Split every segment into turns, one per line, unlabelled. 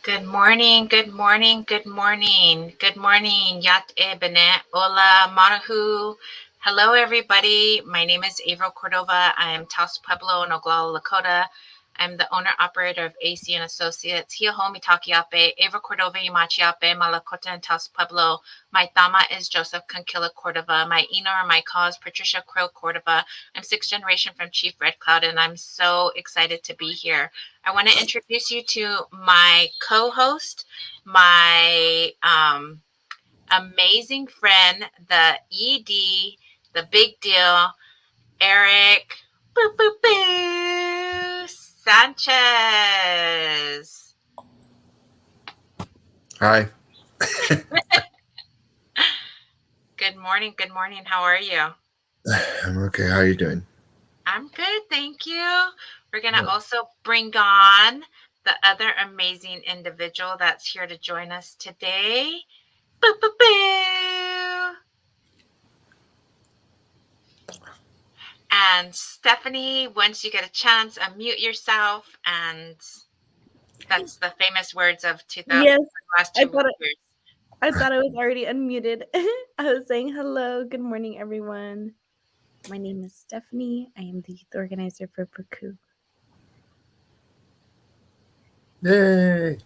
Good morning, good morning, good morning, good morning. Yat e bene. Hola, Manahu. Hello, everybody. My name is Avro Cordova. I am Taos Pueblo in Oglala, Lakota. I'm the owner operator of AC and Associates. Hia homi takiape, Avro Cordova Imachiape, Malakota and Taos Pueblo. My Thama is Joseph Conquilla Cordova. My Ina or my cause, Patricia Crow Cordova. I'm sixth generation from Chief Red Cloud, and I'm so excited to be here. I want to introduce you to my co host, my amazing friend, the ED, the big deal, Eric boo, boo, boo, Sanchez.
Hi,
Good morning. Good morning. How are you?
I'm okay. How are you doing?
I'm good. Thank you. We're going to
Yeah.
also bring on the other amazing individual that's here to join us today. Boo, boo, boo. And Stephanie, once you get a chance, unmute yourself. And that's the famous words of
Yes,
last
I
2 years.
thought I was already unmuted. I was saying hello, good morning, everyone. My name is Stephanie. I am the youth organizer for Pukuu.
Yay!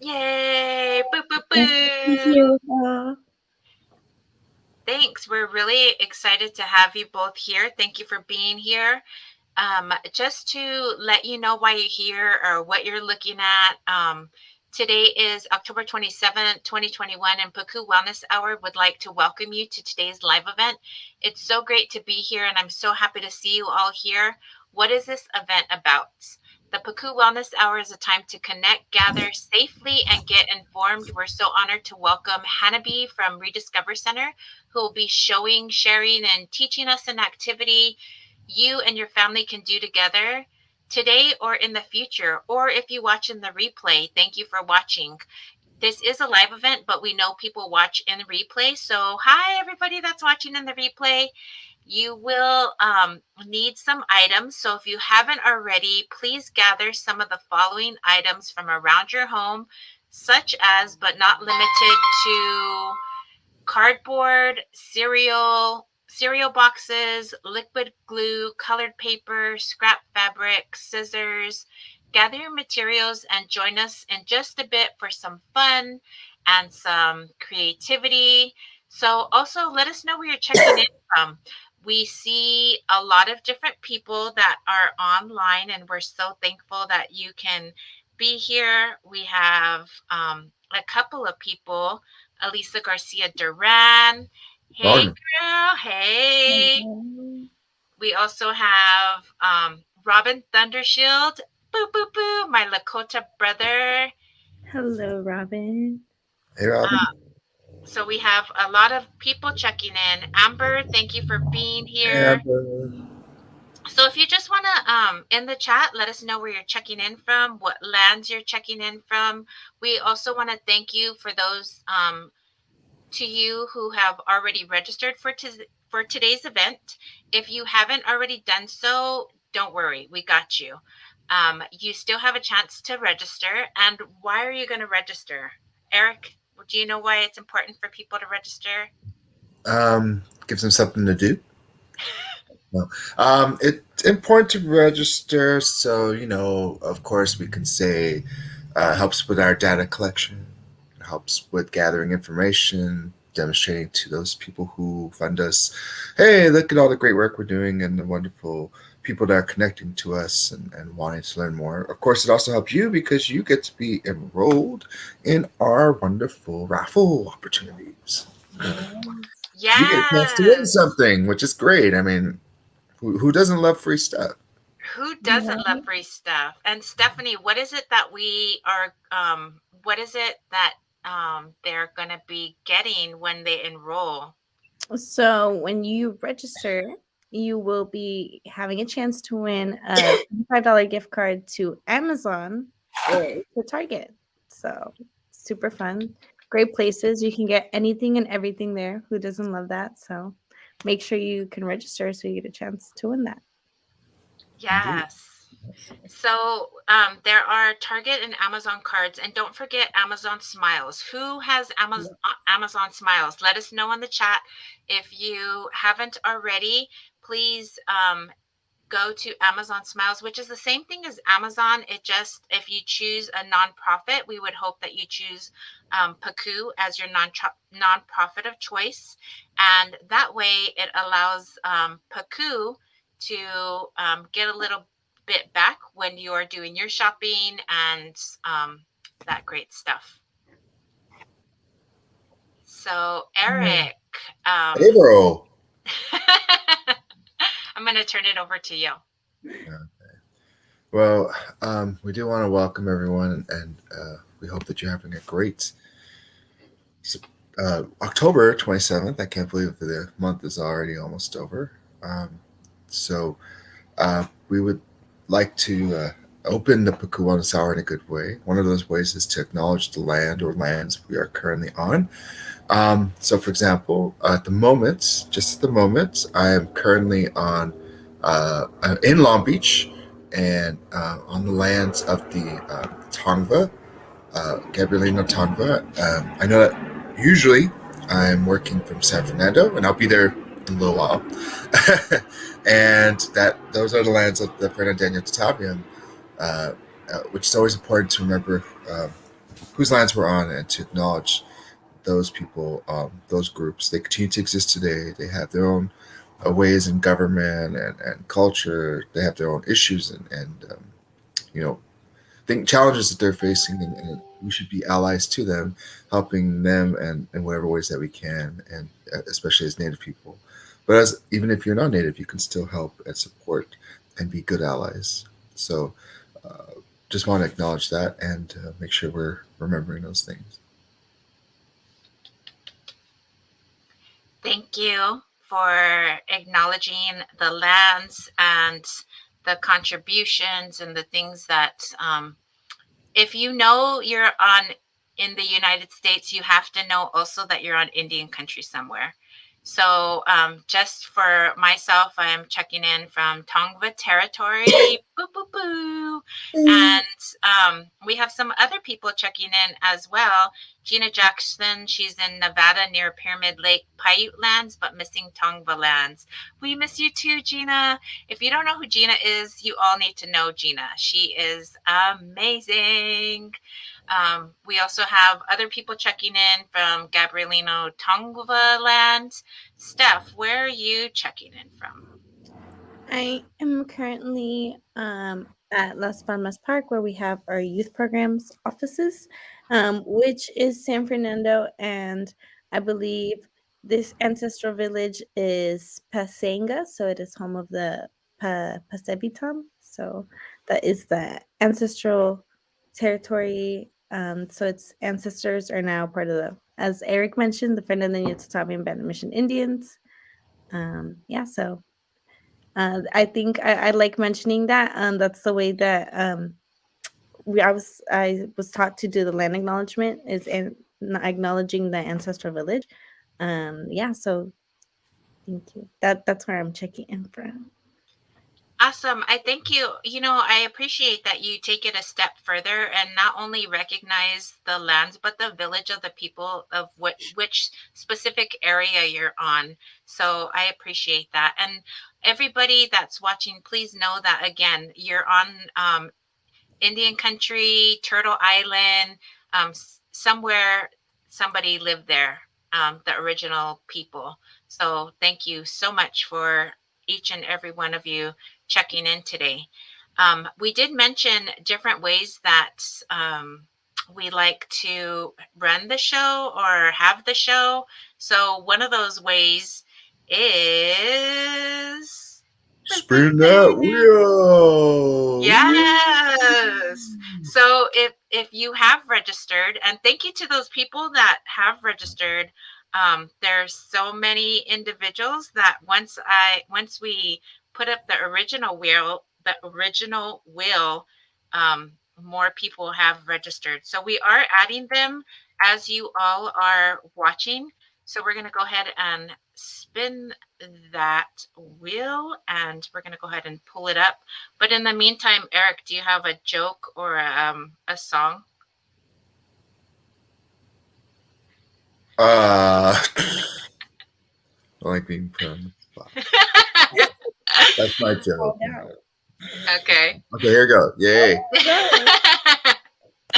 Yay! Boo, boo,
Nice to be here
boo!
with y'all.
Thanks. We're really excited to have you both here. Thank you for being here. Just to let you know why you're here or what you're looking at, today is October 27th, 2021, and Pukuu Wellness Hour would like to welcome you to today's live event. It's so great to be here, and I'm so happy to see you all here. What is this event about? The Pukuu Wellness Hour is a time to connect, gather safely, and get informed. We're so honored to welcome Hanabee from reDiscover Center, who will be showing, sharing, and teaching us an activity you and your family can do together today or in the future. Or if you watch in the replay, thank you for watching. This is a live event, but we know people watch in the replay. So, hi, everybody that's watching in the replay. You will need some items. So, if you haven't already, please gather some of the following items from around your home, such as, but not limited to, cardboard, cereal boxes, liquid glue, colored paper, scrap fabric, scissors. Gather your materials and join us in just a bit for some fun and some creativity. So, also let us know where you're checking in from. We see a lot of different people that are online, and we're so thankful that you can be here. We have a couple of people. Elisa Garcia Duran. Hey,
Morning.
girl. Hey.
Hello.
We also have Robin Thundershield. Boo, boo, boo. My Lakota brother.
Hello, Robin.
Hey, Robin.
Uh, so we have a lot of people checking in. Amber, thank you for being
Hey,
here.
Amber.
So if you just want to in the chat let us know where you're checking in from, what lands you're checking in from. We also want to thank you for those to you who have already registered for today's event. If you haven't already done so, don't worry, we got you. You still have a chance to register. And why are you going to register? Eric, do you know why it's important for people to register?
Gives them something to do. No. It's important to register, so of course, we can say helps with our data collection, helps with gathering information, demonstrating to those people who fund us, hey, look at all the great work we're doing and the wonderful people that are connecting to us and wanting to learn more. Of course, it also helps you because you get to be enrolled in our wonderful raffle opportunities.
Yes.
You get a chance to win
Yes.
something, which is great. I mean, who doesn't love free stuff?
Who doesn't love
Yeah.
free stuff? And Stephanie, what is it that we are what is it that they're going to be getting when they enroll?
So when you register, you will be having a chance to win a $25 gift card to Amazon or to Target. So super fun. Great places. You can get anything and everything there. Who doesn't love that? So make sure you can register so you get a chance to win that.
Indeed.
Yes. So there are Target and Amazon cards, and don't forget Amazon Smiles. Who has Amazon Smiles? Let us know in the chat. If you haven't already, please go to Amazon Smiles, which is the same thing as Amazon. It just, if you choose a nonprofit, we would hope that you choose Pukuu as your nonprofit of choice. And that way it allows Pukuu to get a little bit back when you're doing your shopping and that great stuff. So, Eric,
Hey, bro.
I'm going to turn it over to you.
Yeah. Well, we do want to welcome everyone, and we hope that you're having a great October 27th. I can't believe the month is already almost over. So we would like to open the Pakuwana's Hour in a good way. One of those ways is to acknowledge the land or lands we are currently on. So, for example, at the moment, just at the moment, I am currently in Long Beach and on the lands of the Tongva, Gabrielino Tongva. I know that usually I'm working from San Fernando, and I'll be there in a little while. And that those are the lands of the Fernandino Tatavian, which is always important to remember whose lands we're on and to acknowledge those people, those groups. They continue to exist today. They have their own ways in government and culture. They have their own issues and you know, think challenges that they're facing, and we should be allies to them, helping them and in whatever ways that we can, and especially as Native people. But as even if you're not Native, you can still help and support and be good allies. So, just want to acknowledge that and make sure we're remembering those things.
Thank you for acknowledging the lands and the contributions and the things that, if you know you're on in the United States, you have to know also that you're on Indian country somewhere. So, just for myself, I am checking in from Tongva territory. Boo, boo, boo. And we have some other people checking in as well. Gina Jackson, she's in Nevada near Pyramid Lake, Paiute lands, but missing Tongva lands. We miss you too, Gina. If you don't know who Gina is, you all need to know Gina. She is amazing. We also have other people checking in from Gabrielino Tongva land. Steph, where are you checking in from?
I am currently at Las Palmas Park, where we have our youth programs offices, which is San Fernando, and I believe this ancestral village is Pasenga, so it is home of the Pasebitam. So that is the ancestral territory. So its ancestors are now part of the, as Eric mentioned, the Fernando Tatami and Band Mission Indians. Yeah, so I think I like mentioning that. That's the way that I was taught to do the land acknowledgement is in acknowledging the ancestral village. Yeah, so thank you. That's where I'm checking in from.
Awesome. I thank you. You know, I appreciate that you take it a step further and not only recognize the lands, but the village of the people of which specific area you're on. So I appreciate that. And everybody that's watching, please know that again, you're on Indian country, Turtle Island, somewhere somebody lived there, the original people. So thank you so much for each and every one of you checking in today. We did mention different ways that we like to run the show or have the show. So one of those ways is
Spin that wheel!
yes. So if you have registered, and thank you to those people that have registered. There's so many individuals that once we put up the original wheel, more people have registered. So we are adding them as you all are watching. So we're going to go ahead and spin that wheel and we're going to go ahead and pull it up. But in the meantime, Eric, do you have a joke or a song?
I like being put on the spot. That's my joke.
Find out.
Okay.
Okay, here we go. Yay.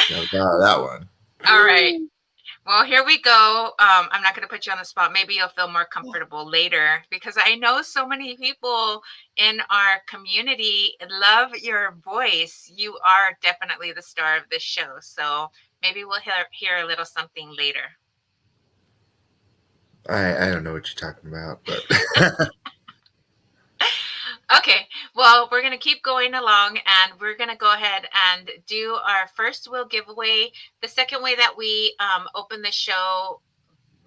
Go.
Got that one.
All right. Well, here we go. I'm not going to put you on the spot. Maybe you'll feel more comfortable later because I know so many people in our community love your voice. You are definitely the star of this show. So maybe we'll hear a little something later.
I don't know what you're talking about, but
Okay, well, we're going to keep going along and we're going to go ahead and do our first wheel giveaway. The second way that we open the show,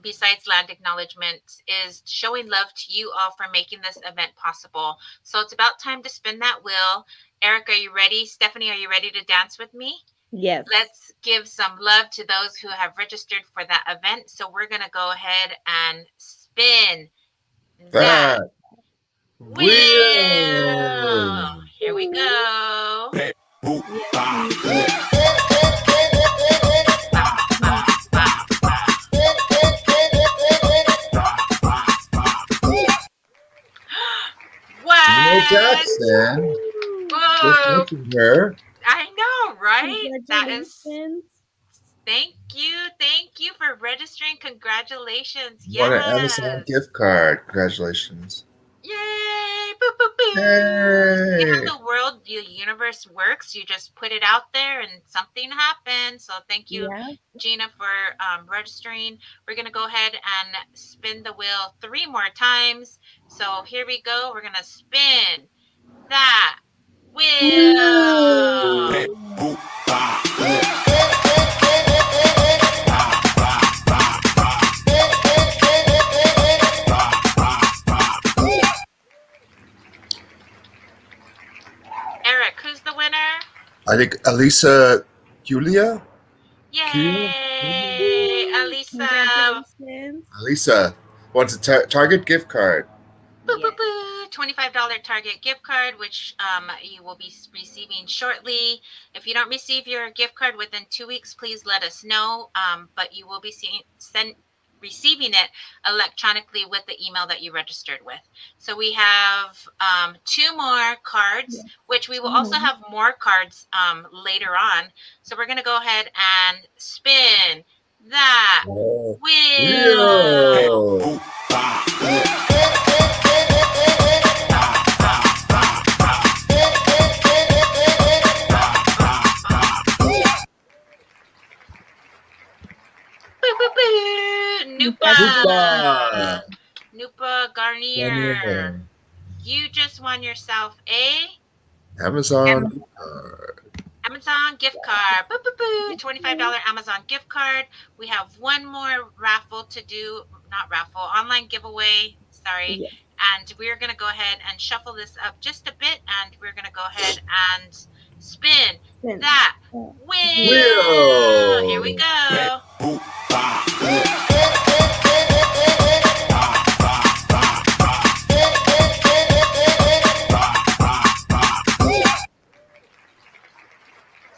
besides land acknowledgement, is showing love to you all for making this event possible. So it's about time to spin that wheel. Eric, are you ready? Stephanie, are you ready to dance with me?
Yes.
Let's give some love to those who have registered for that event. So we're going to go ahead and spin that
that
wheel.
wheel.
Here we go. What?
Jackson. Just
Whoa.
mentioned her.
I know, right? That is.
Congratulations.
Thank you. Thank you for registering. Congratulations.
You won an
Yes.
Amazon gift card. Congratulations.
Yay. Boo, boo, boo. See
Yay.
how the world, the universe works? You just put it out there and something happens. So thank you,
Yeah.
Gina, for registering. We're going to go ahead and spin the wheel 3 more times. So here we go. We're going to spin that wheel. Eric, who's the winner?
I think Elisa Julia.
Yay, Alisa.
Congratulations.
Elisa wants a Target gift card.
Boo, boo, boo. $25 Target gift card, which you will be receiving shortly. If you don't receive your gift card within 2 weeks, please let us know. But you will be receiving it electronically with the email that you registered with. So we have 2 more cards, which we will also have more cards later on. So we're going to go ahead and spin that wheel. Nupa Garnier. You just won yourself a
Amazon
gift card. Boo, boo, boo. $25 Amazon gift card. We have one more raffle to do. Not raffle, online giveaway. Sorry.
Yeah.
And we're going to go ahead and shuffle this up just a bit. And we're going to go ahead and spin that wheel. Here we go.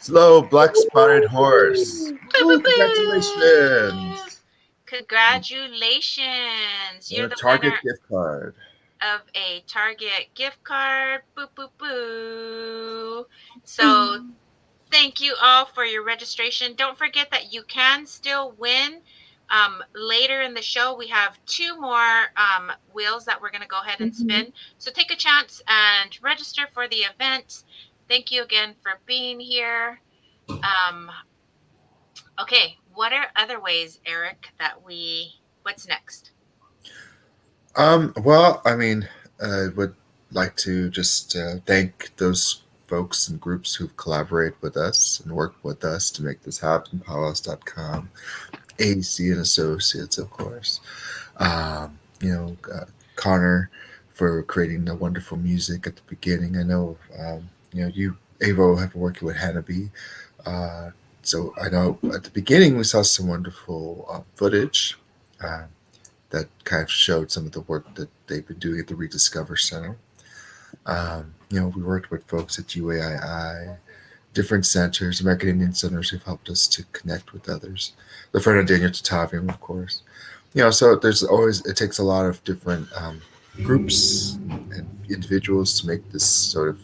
Slow black spotted horse. Congratulations.
Congratulations. You're the
Target
winner
gift card.
of a Target gift card. Boo, boo, boo. So thank you all for your registration. Don't forget that you can still win. Later in the show, we have 2 more wheels that we're going to go ahead and spin. So take a chance and register for the event. Thank you again for being here. Okay, what are other ways, Eric, what's next?
Well, I mean, I would like to just thank those folks and groups who've collaborated with us and worked with us to make this happen. Palos.com, AC and Associates, of course. Connor for creating the wonderful music at the beginning. I know, you, Avo, have been working with Hanabee. So I know at the beginning we saw some wonderful footage. that kind of showed some of the work that they've been doing at the reDiscover Center. We worked with folks at UAII, different centers, American Indian centers who've helped us to connect with others. The friend of Daniel Tataviam, of course. So there's always, it takes a lot of different groups and individuals to make this sort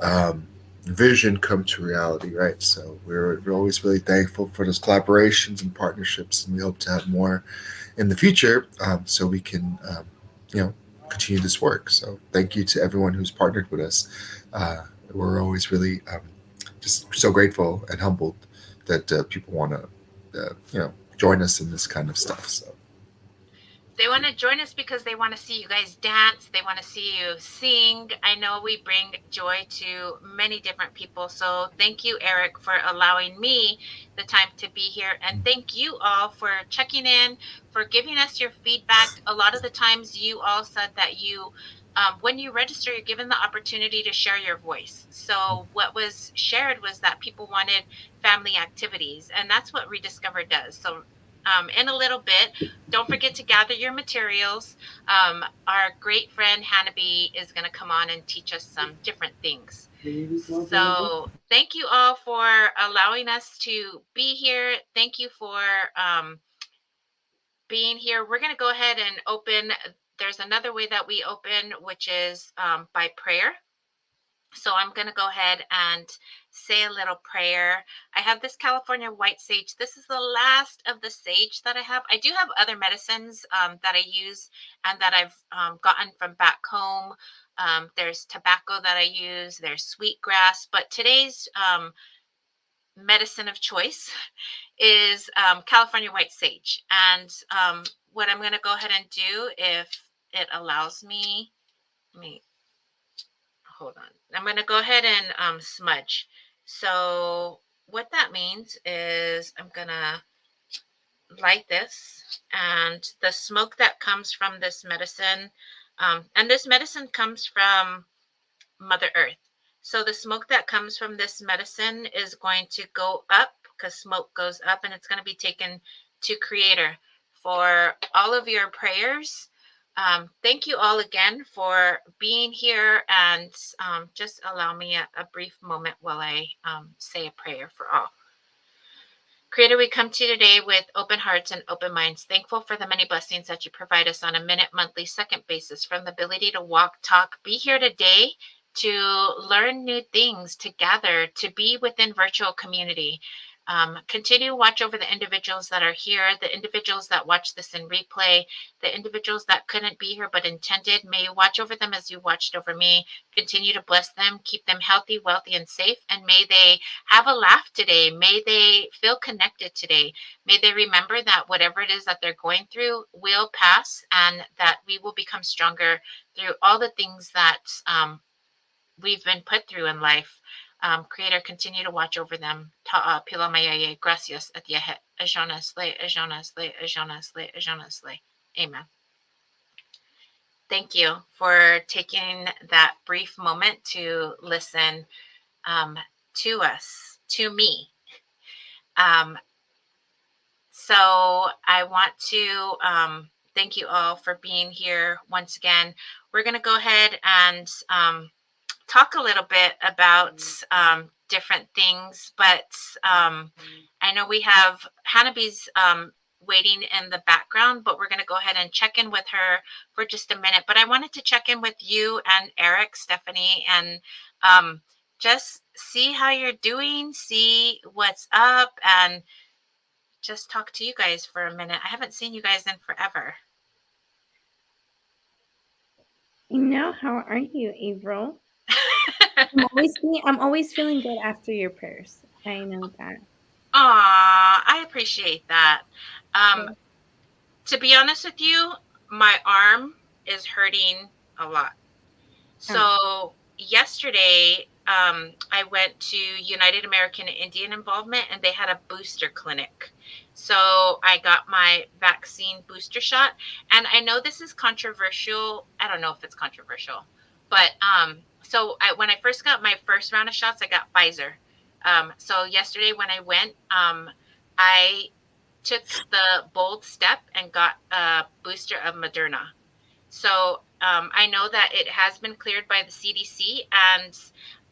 of vision come to reality, right? So we're always really thankful for those collaborations and partnerships, and we hope to have more in the future, so we can, you know, continue this work. So thank you to everyone who's partnered with us. Uh, we're always really just so grateful and humbled that people want to, join us in this kind of stuff. So
They want to join us because they want to see you guys dance. They want to see you sing. I know we bring joy to many different people. So thank you, Eric, for allowing me the time to be here. And thank you all for checking in, for giving us your feedback. A lot of the times you all said that when you register, you're given the opportunity to share your voice. So what was shared was that people wanted family activities, and that's what reDiscover does. So in a little bit, don't forget to gather your materials. Our great friend Hanabee is going to come on and teach us some different things. So thank you all for allowing us to be here. Thank you for being here. We're going to go ahead and open. There's another way that we open, which is by prayer. So I'm going to go ahead and say a little prayer. I have this California white sage. This is the last of the sage that I have. I do have other medicines that I use and that I've gotten from back home. There's tobacco that I use. There's sweetgrass. But today's medicine of choice is California white sage. And what I'm going to go ahead and do, if it allows me, let me hold on. I'm going to go ahead and smudge. So what that means is I'm going to light this, and the smoke that comes from this medicine, and this medicine comes from Mother Earth. So the smoke that comes from this medicine is going to go up, because smoke goes up, and it's going to be taken to Creator for all of your prayers. Thank you all again for being here, and just allow me a brief moment while I say a prayer for all. Creator, we come to you today with open hearts and open minds, thankful for the many blessings that you provide us on a minute, monthly, second basis, from the ability to walk, talk, be here today, to learn new things, to gather, to be within virtual community. Continue to watch over the individuals that are here, the individuals that watch this in replay, the individuals that couldn't be here but intended. May you watch over them as you watched over me. Continue to bless them, keep them healthy, wealthy, and safe, and may they have a laugh today. May they feel connected today. May they remember that whatever it is that they're going through will pass, and that we will become stronger through all the things that we've been put through in life. Creator, continue to watch over them. Ta'a pila mayaye, gracias atiahe, ajona slay, ajona slay, ajona slay, ajona slay. Amen. Thank you for taking that brief moment to listen to us, to me. Um, so I want to thank you all for being here once again. We're going to go ahead and talk a little bit about different things, but I know we have Hanabee's waiting in the background, but we're going to go ahead and check in with her for just a minute. But I wanted to check in with you and Eric, Stephanie, and just see how you're doing, see what's up, and just talk to you guys for a minute. I haven't seen you guys in forever.
How are you, April? I'm always feeling good after your prayers. I know that.
Aw, I appreciate that.
Yeah.
To be honest with you, my arm is hurting a lot. So yesterday, I went to United American Indian Involvement, and they had a booster clinic. So I got my vaccine booster shot, and I know this is controversial. I don't know if it's controversial, but when I first got my first round of shots, I got Pfizer. So yesterday when I went, I took the bold step and got a booster of Moderna. So I know that it has been cleared by the CDC, and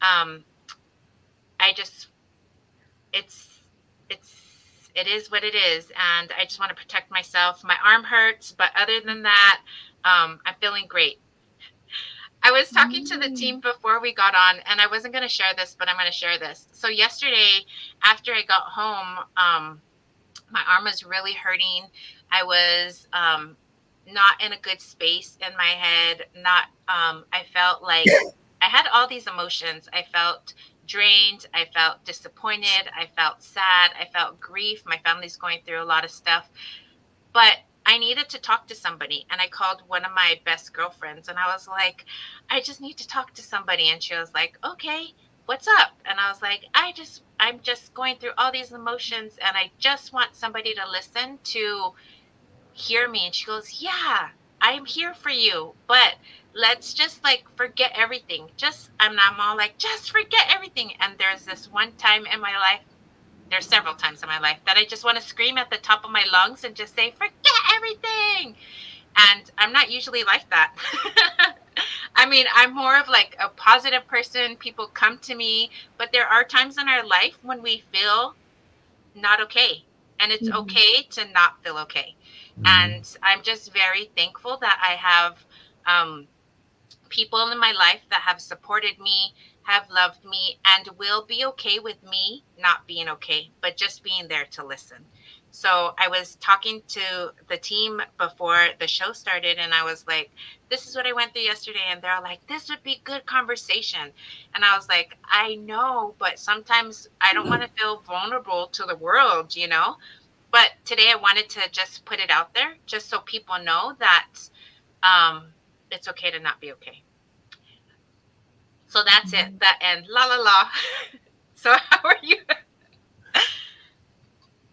um, I just it's it is what it is, and I just want to protect myself. My arm hurts, but other than that, I'm feeling great. I was talking to the team
Mm.
before we got on, and I wasn't going to share this, but I'm going to share this. So yesterday, after I got home, my arm was really hurting. I was not in a good space in my head. Not, I felt like I had all these emotions. I felt drained. I felt disappointed. I felt sad. I felt grief. My family's going through a lot of stuff, but I needed to talk to somebody. And I called one of my best girlfriends and I was like, I just need to talk to somebody. And she was like, okay, what's up? And I was like, I'm just going through all these emotions and I just want somebody to listen to hear me. And she goes, yeah, I'm here for you. But let's just like forget everything. I'm all like, just forget everything. And there's this one time in my life, there's several times in my life that I just want to scream at the top of my lungs and just say, forget everything. And I'm not usually like that. I mean, I'm more of like a positive person. People come to me, but there are times in our life when we feel not okay. And it's
Mhm.
okay to not feel okay.
Mm-hmm.
And I'm just very thankful that I have um, people in my life that have supported me, have loved me, and will be okay with me not being okay, but just being there to listen. So I was talking to the team before the show started, and I was like, this is what I went through yesterday. And they're like, this would be good conversation. And I was like, I know, but sometimes I don't want to feel vulnerable to the world, you know? But today I wanted to just put it out there just so people know that it's okay to not be okay. So that's it.
Mhm.
That end. La la la. So how are you,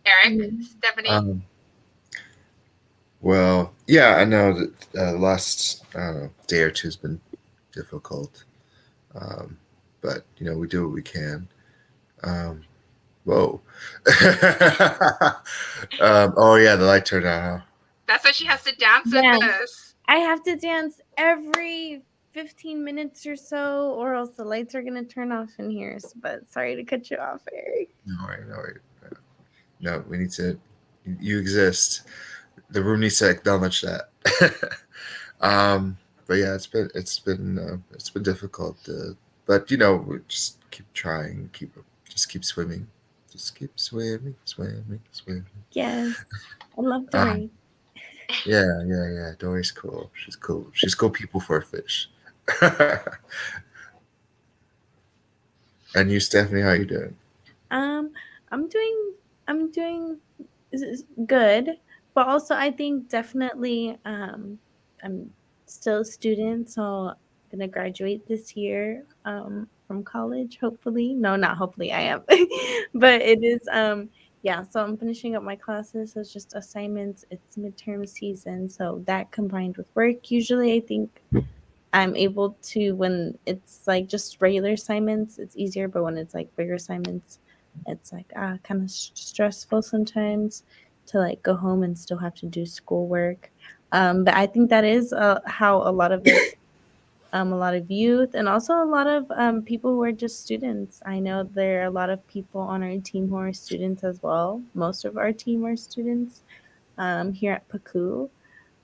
Eric?
Mhm.
Stephanie?
Um, well, yeah, I know that the last day or two has been difficult, um, but we do what we can. Um, whoa. Oh yeah, the light turned out.
That's why she has to dance with
Yeah,
us.
I have to dance every 15 minutes or so, or else the lights are gonna turn off in here. But sorry to cut you off, Eric.
No, right, no, right. No, we need to. You exist. The room needs to acknowledge that. um, but yeah, it's been difficult. But we just keep trying, just keep swimming, just keep swimming, swimming, swimming.
Yes, I love
Um,
Dory.
yeah, yeah, yeah. Dory's cool. She's cool. She's cool people for a fish. And you, Stephanie, how you doing?
Um, I'm doing I'm doing good, but also I think definitely I'm still a student, so I'm gonna graduate this year from college, hopefully. No, not hopefully, I am. But it is yeah, so I'm finishing up my classes, so it's just assignments, it's midterm season, so that combined with work, usually I think I'm able to when it's like just regular assignments, it's easier, but when it's like bigger assignments, it's like kind of stressful sometimes to like go home and still have to do schoolwork. But I think that is how a lot of us, a lot of youth, and also a lot of people who are just students. I know there are a lot of people on our team who are students as well. Most of our team are students here at Pukuu.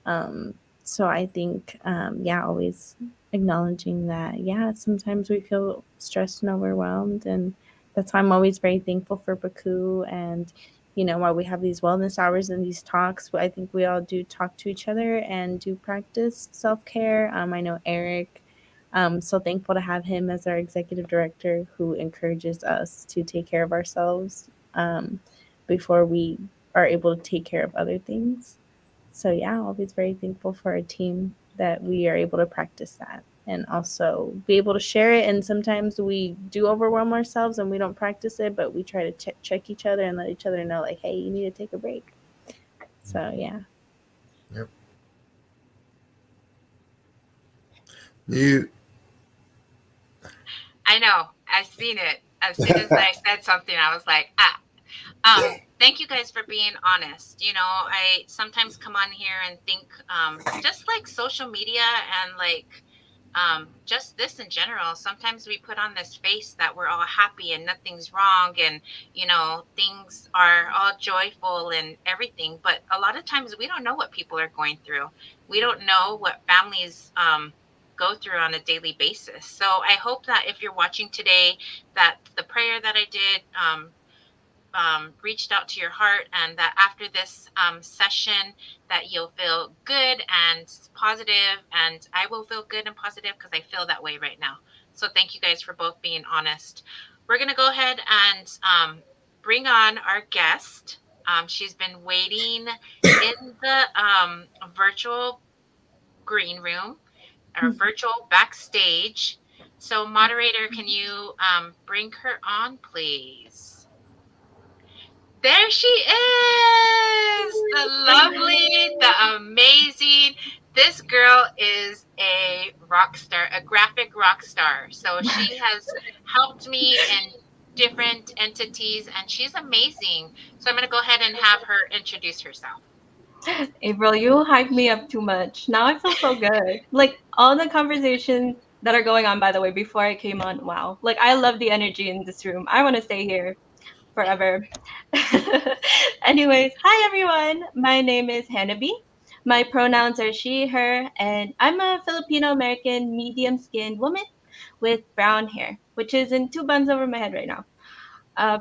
Um, so I think, yeah, always acknowledging that, yeah, sometimes we feel stressed and overwhelmed. And that's why I'm always very thankful for Baku. And, while we have these wellness hours and these talks, I think we all do talk to each other and do practice self care. I know Eric. So thankful to have him as our executive director who encourages us to take care of ourselves before we are able to take care of other things. So yeah, always very thankful for our team that we are able to practice that and also be able to share it. And sometimes we do overwhelm ourselves and we don't practice it, but we try to check each other and let each other know, like, hey, you need to take a break. So yeah.
Yep. You.
I know. I've seen it. As soon as I said something, I was like, ah. Thank you guys for being honest. I sometimes come on here and think, just like social media and like, just this in general, sometimes we put on this face that we're all happy and nothing's wrong, and things are all joyful and everything, but a lot of times we don't know what people are going through. We don't know what families go through on a daily basis. So I hope that if you're watching today, that the prayer that I did reached out to your heart, and that after this session, that you'll feel good and positive, and I will feel good and positive because I feel that way right now. So thank you guys for both being honest. We're going to go ahead and bring on our guest. She's been waiting in the virtual green room or virtual backstage. So moderator, can you bring her on, please? There she is, the lovely, the amazing. This girl is a rock star, a graphic rock star. So she has helped me in different entities, and she's amazing. So I'm going to go ahead and have her introduce herself.
April, you hyped me up too much. Now I feel so good. Like all the conversations that are going on, by the way, before I came on, wow. Like I love the energy in this room. I want to stay here forever. Anyways, hi everyone. My name is Hanabee. My pronouns are she, her, and I'm a Filipino American medium skinned woman with brown hair, which is in two buns over my head right now.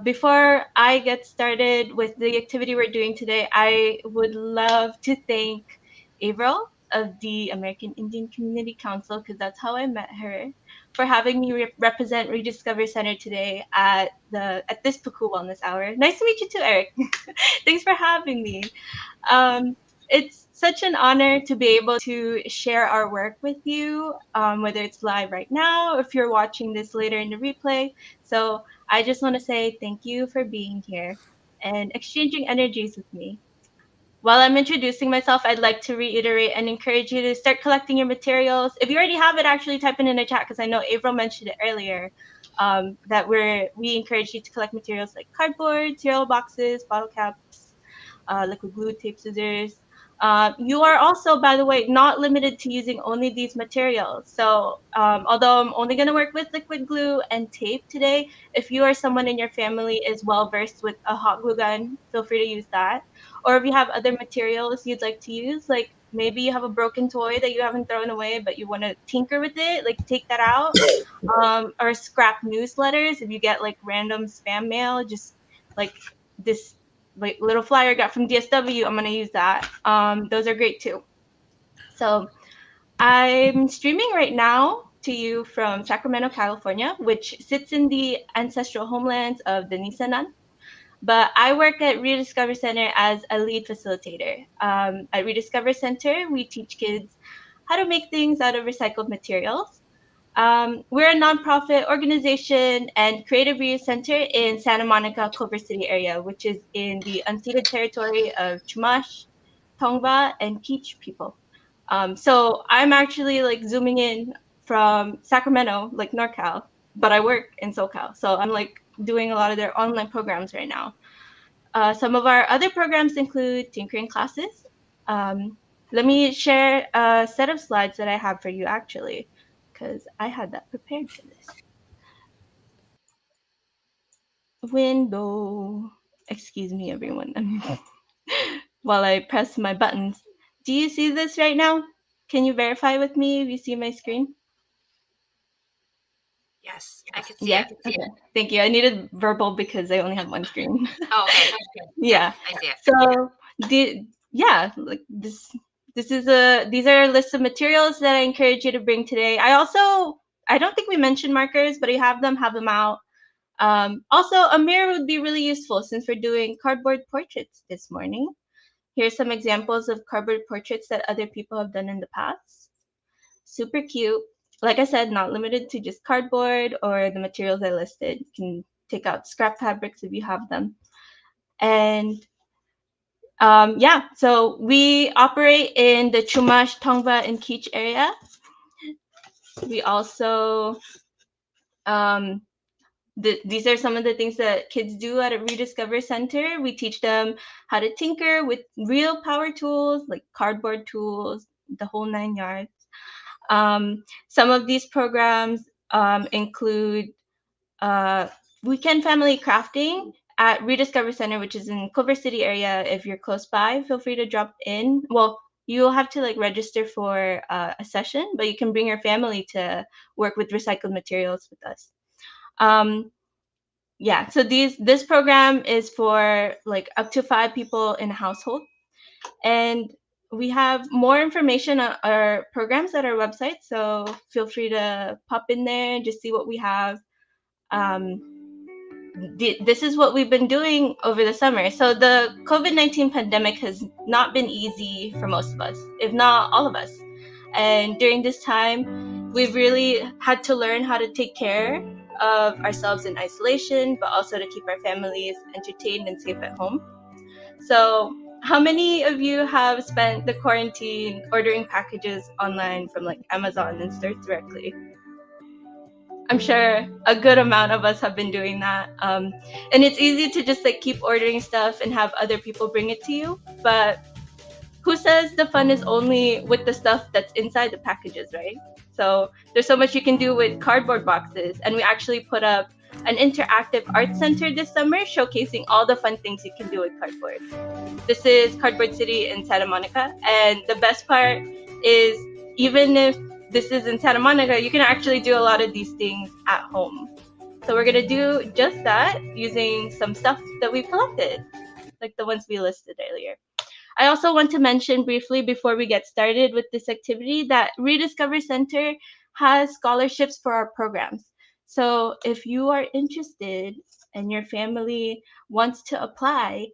Before I get started with the activity we're doing today, I would love to thank Avril of the American Indian Community Council, because that's how I met her, for having me represent reDiscover Center today at this Pukuu Wellness Hour. Nice to meet you too, Eric. Thanks for having me. Um, it's such an honor to be able to share our work with you, whether it's live right now or if you're watching this later in the replay. So I just want to say thank you for being here and exchanging energies with me. While I'm introducing myself, I'd like to reiterate and encourage you to start collecting your materials. If you already have it, actually type it in the chat, because I know April mentioned it earlier. That we encourage you to collect materials like cardboard, cereal boxes, bottle caps, liquid glue, tape, scissors. You are also, by the way, not limited to using only these materials. So, although I'm only going to work with liquid glue and tape today, if you or someone in your family is well versed with a hot glue gun, feel free to use that. Or if you have other materials you'd like to use, like maybe you have a broken toy that you haven't thrown away, but you want to tinker with it, like take that out. Or scrap newsletters. If you get like random spam mail, just like this like little flyer I got from DSW, I'm gonna use that. Those are great too. So I'm streaming right now to you from Sacramento, California, which sits in the ancestral homelands of the Nisenan. But I work at reDiscover Center as a lead facilitator. At reDiscover Center, we teach kids how to make things out of recycled materials. We're a nonprofit organization and creative reuse center in Santa Monica, Culver City area, which is in the unceded territory of Chumash, Tongva, and Kizh people. So I'm actually like zooming in from Sacramento, like NorCal, but I work in SoCal. So I'm like doing a lot of their online programs right now. Some of our other programs include tinkering classes. Um, Let me share a set of slides that I have for you actually, because I had that prepared for this. Window. Excuse me, everyone. While I press my buttons. Do you see this right now? Can you verify with me if you see my screen?
Yes, I can see
Yes.
it.
Okay. Thank you. I needed verbal because I only have one screen.
Oh, okay.
Yeah.
Yes, I see it.
So like these are a list of materials that I encourage you to bring today. I don't think we mentioned markers, but you have them out. Also, a mirror would be really useful since we're doing cardboard portraits this morning. Here's some examples of cardboard portraits that other people have done in the past. Super cute. Like I said, not limited to just cardboard or the materials I listed. You can take out scrap fabrics if you have them. And yeah, so we operate in the Chumash, Tongva, and Kizh area. We also these are some of the things that kids do at a reDiscover Center. We teach them how to tinker with real power tools, like cardboard tools, the whole 9 yards. Some of these programs include weekend family crafting at reDiscover Center, which is in Culver City area. If you're close by, feel free to drop in. Well, you'll have to like register for a session, but you can bring your family to work with recycled materials with us. Yeah, so this program is for like up to 5 people in a household, and we have more information on our programs at our website. So feel free to pop in there and just see what we have. This is what we've been doing over the summer. So the COVID-19 pandemic has not been easy for most of us, if not all of us. And during this time, we've really had to learn how to take care of ourselves in isolation, but also to keep our families entertained and safe at home. So how many of you have spent the quarantine ordering packages online from like Amazon and stores directly? I'm sure a good amount of us have been doing that. And it's easy to just like keep ordering stuff and have other people bring it to you. But who says the fun is only with the stuff that's inside the packages, right? So there's so much you can do with cardboard boxes. And we actually put up an interactive art center this summer showcasing all the fun things you can do with cardboard. This is Cardboard City in Santa Monica. And the best part is, even if this is in Santa Monica, you can actually do a lot of these things at home. So we're gonna do just that using some stuff that we collected, like the ones we listed earlier. I also want to mention briefly before we get started with this activity that reDiscover Center has scholarships for our programs. So if you are interested and your family wants to apply,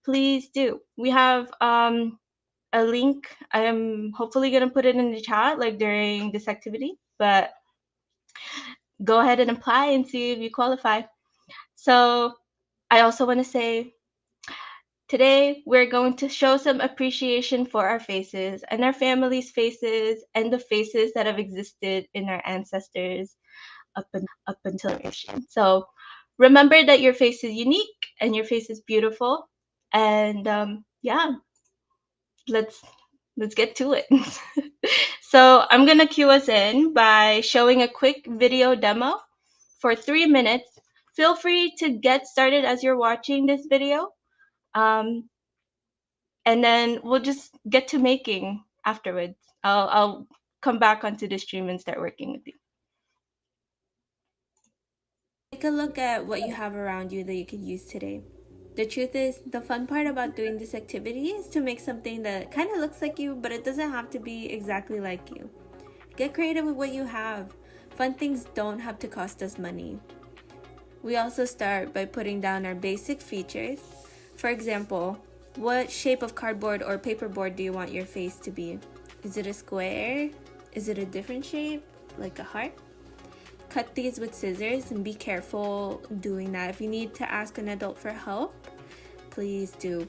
please do. We have a link. I'm hopefully gonna put it in the chat like during this activity, but go ahead and apply and see if you qualify. So I also want to say today we're going to show some appreciation for our faces and our families' faces and the faces that have existed in our ancestors up until our generation. So remember that your face is unique and your face is beautiful. And yeah, let's get to it. So I'm gonna cue us in by showing a quick video demo for 3 minutes. Feel free to get started as you're watching this video, and then we'll just get to making afterwards. I'll come back onto the stream and start working with you.
Take a look at what you have around you that you could use today. The truth is, the fun part about doing this activity is to make something that kind of looks like you, but it doesn't have to be exactly like you. Get creative with what you have. Fun things don't have to cost us money. We also start by putting down our basic features. For example, what shape of cardboard or paperboard do you want your face to be? Is it a square? Is it a different shape, like a heart? Cut these with scissors and be careful doing that. If you need to ask an adult for help, please do.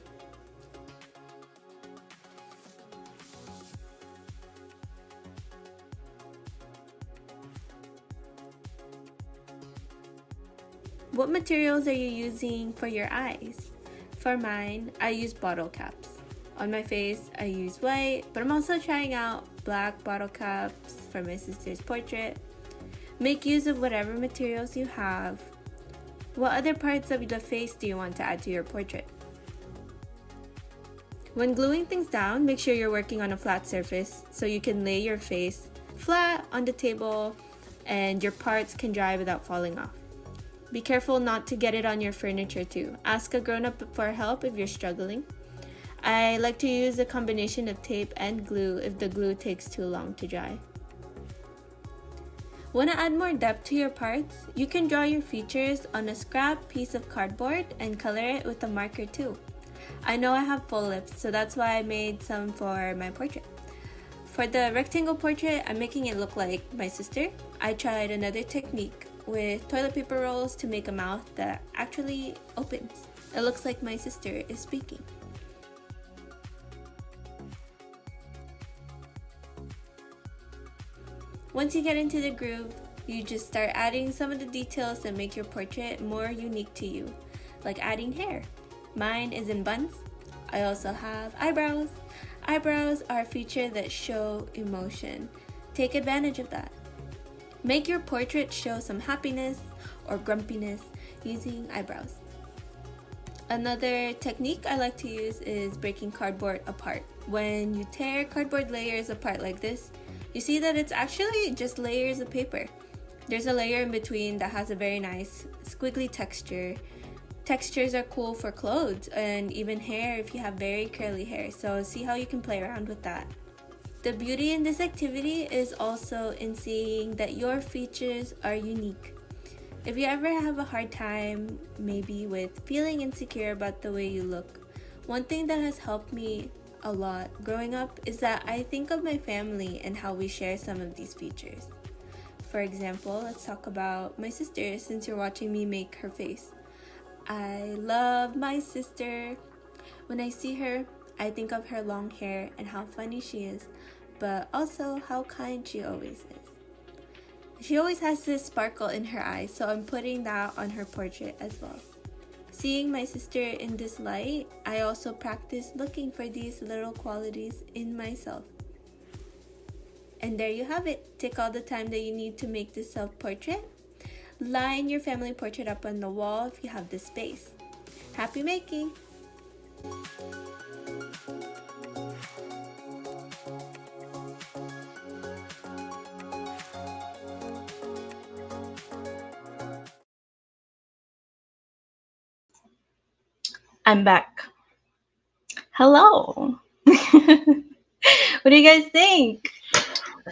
What materials are you using for your eyes? For mine, I use bottle caps. On my face, I use white, but I'm also trying out black bottle caps for my sister's portrait. Make use of whatever materials you have. What other parts of the face do you want to add to your portrait? When gluing things down, make sure you're working on a flat surface so you can lay your face flat on the table and your parts can dry without falling off. Be careful not to get it on your furniture too. Ask a grown-up for help if you're struggling. I like to use a combination of tape and glue if the glue takes too long to dry. Want to add more depth to your parts? You can draw your features on a scrap piece of cardboard and color it with a marker too. I know I have full lips, so that's why I made some for my portrait. For the rectangle portrait, I'm making it look like my sister. I tried another technique with toilet paper rolls to make a mouth that actually opens. It looks like my sister is speaking. Once you get into the groove, You just start adding some of the details that make your portrait more unique to you, like adding hair. Mine is in buns. I also have eyebrows. Eyebrows are a feature that show emotion. Take advantage of that. Make your portrait show some happiness or grumpiness using eyebrows. Another technique I like to use is breaking cardboard apart. When you tear cardboard layers apart like this, you see that it's actually just layers of paper. There's a layer in between that has a very nice squiggly texture. Textures are cool for clothes and even hair if you have very curly hair, so see how you can play around with that. The beauty in this activity is also in seeing that your features are unique. If you ever have a hard time, maybe with feeling insecure about the way you look, one thing that has helped me a lot growing up is that I think of my family and how we share some of these features. For example, let's talk about my sister since you're watching me make her face. I love my sister. When I see her, I think of her long hair and how funny she is, but also how kind she always is. She always has this sparkle in her eyes, so I'm putting that on her portrait as well. Seeing my sister in this light, I also practice looking for these little qualities in myself. And there you have it. Take all the time that you need to make this self-portrait. Line your family portrait up on the wall if you have the space. Happy making!
I'm back. Hello. What do you guys think?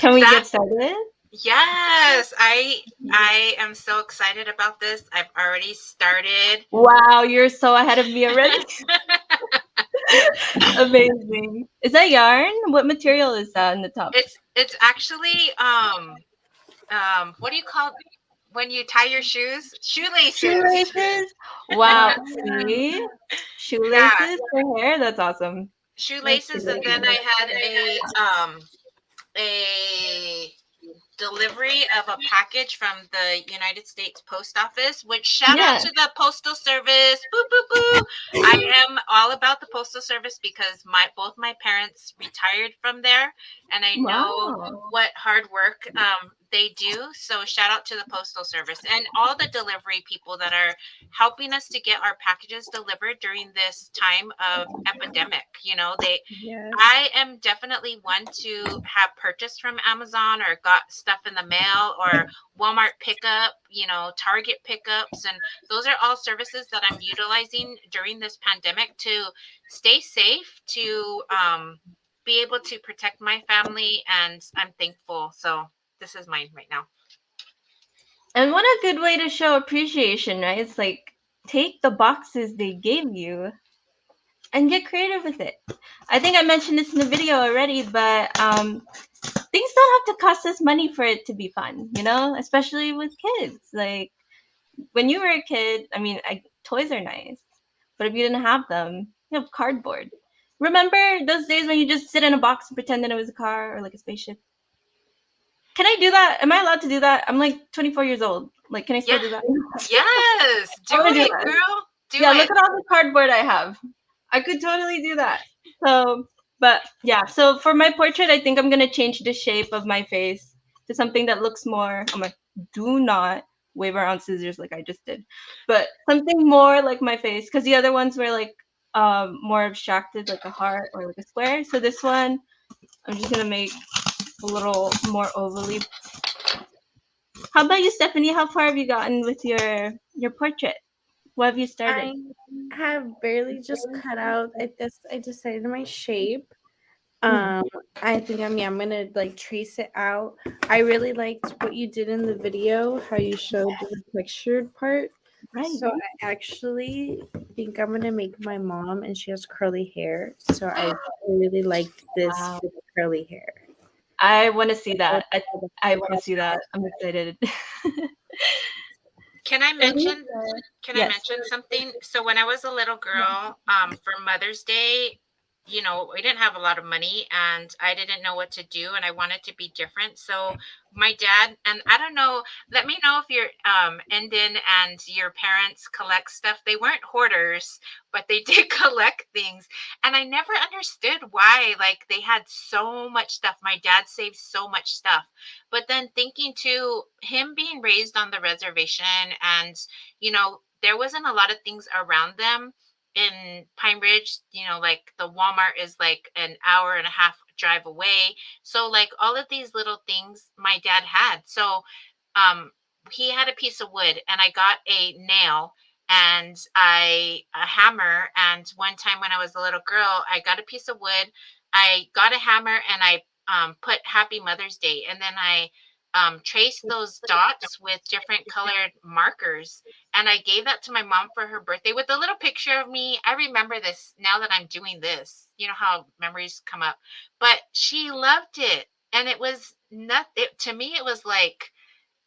Can we get started?
Yes, I am so excited about this. I've already started.
Wow, you're so ahead of me already. Amazing. Is that yarn? What material is that in the top?
It's actually what do you call when you tie your shoes? Shoelaces.
Shoelaces? Wow. See? Shoelaces for hair? That's awesome.
Shoelaces, and then I had a delivery of a package from the United States Post Office, which shout out to the Postal Service. Boo, boo, boo. I am all about the Postal Service because both my parents retired from there, and I know what hard work they do. So shout out to the Postal Service and all the delivery people that are helping us to get our packages delivered during this time of epidemic. I am definitely one to have purchased from Amazon or got stuff in the mail or Walmart pickup, Target pickups. And those are all services that I'm utilizing during this pandemic to stay safe, to be able to protect my family. And I'm thankful. So this is mine right now.
And what a good way to show appreciation, right? It's like take the boxes they gave you and get creative with it. I think I mentioned this in the video already, but things don't have to cost us money for it to be fun, especially with kids. Like when you were a kid, toys are nice, but if you didn't have them, you have cardboard. Remember those days when you just sit in a box and pretend that it was a car or like a spaceship? Can I do that? Am I allowed to do that? I'm like 24 years old. Like, can I still do that?
Yes, do it, girl. Do it.
Look at all the cardboard I have. I could totally do that. So, but yeah. So for my portrait, I think I'm gonna change the shape of my face to something that looks more. I'm like, do not wave around scissors like I just did, but something more like my face, because the other ones were like more abstracted, like a heart or like a square. So this one, I'm just gonna make a little more ovally. How about you, Stephanie? How far have you gotten with your portrait? What have you started?
I have barely just cut out. I decided my shape. I think I'm gonna like trace it out. I really liked what you did in the video, how you showed the textured part.
Right.
So I actually think I'm gonna make my mom, and she has curly hair. So I really liked this for the curly hair.
I want to see that. I want to see that. I'm excited.
Can I mention something? So when I was a little girl, for Mother's Day, we didn't have a lot of money and I didn't know what to do and I wanted to be different. So my dad, and I don't know, let me know if you're Indian and your parents collect stuff. They weren't hoarders, but they did collect things. And I never understood why like they had so much stuff. My dad saved so much stuff. But then thinking too, him being raised on the reservation and there wasn't a lot of things around them in Pine Ridge, like the Walmart is like an hour and a half drive away. So like all of these little things my dad had. So um he had a piece of wood and I got a nail and a hammer, and one time when I was a little girl, I got a piece of wood, I got a hammer and I put Happy Mother's Day, and then I traced those dots with different colored markers, and I gave that to my mom for her birthday with a little picture of me. I remember this now that I'm doing this. You know how memories come up. But she loved it. And it was not it, to me it was like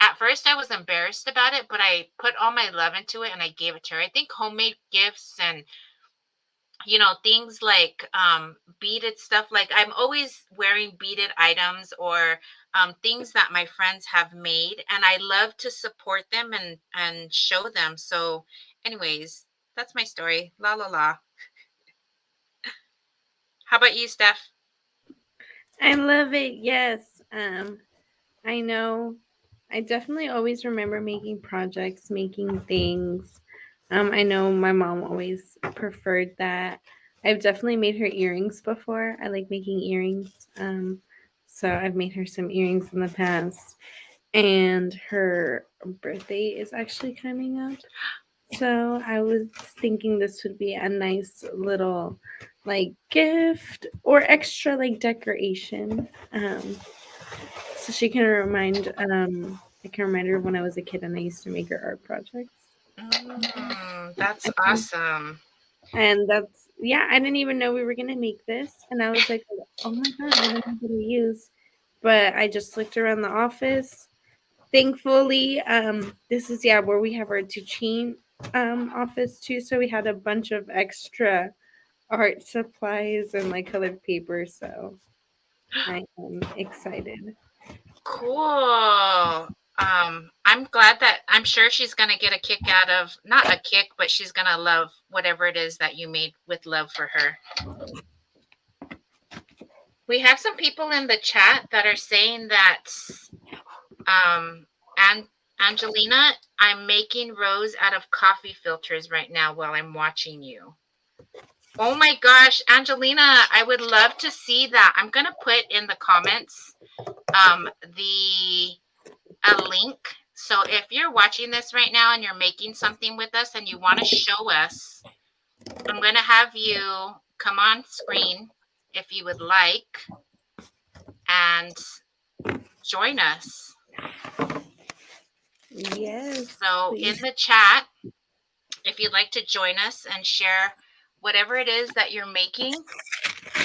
at first I was embarrassed about it, but I put all my love into it and I gave it to her. I think homemade gifts and things like beaded stuff, like I'm always wearing beaded items or things that my friends have made, and I love to support them and show them. So anyways, that's my story. La la la. How about you, Steph?
I love it. Yes. I know. I definitely always remember making projects, making things. I know my mom always preferred that. I've definitely made her earrings before. I like making earrings. So I've made her some earrings in the past. And her birthday is actually coming up. So I was thinking this would be a nice little like gift or extra like decoration. So she can remind I can remind her when I was a kid and I used to make her art projects.
That's
I can,
awesome.
and that's yeah, I didn't even know we were gonna make this, and I was like, oh my god, what am I gonna use? But I just looked around the office. Thankfully, this is yeah where we have our teaching office too, so we had a bunch of extra art supplies and like colored paper, so I am excited.
Cool. I'm glad that I'm sure she's gonna get a kick out of, not a kick, but she's gonna love whatever it is that you made with love for her. We have some people in the chat that are saying that and Angelina, I'm making rose out of coffee filters right now while I'm watching you. Oh my gosh, Angelina, I would love to see that. I'm gonna put in the comments the a link. So if you're watching this right now and you're making something with us and you want to show us, I'm going to have you come on screen if you would like and join us.
Yes,
So in
please.
the chat, if you'd like to join us and share whatever it is that you're making,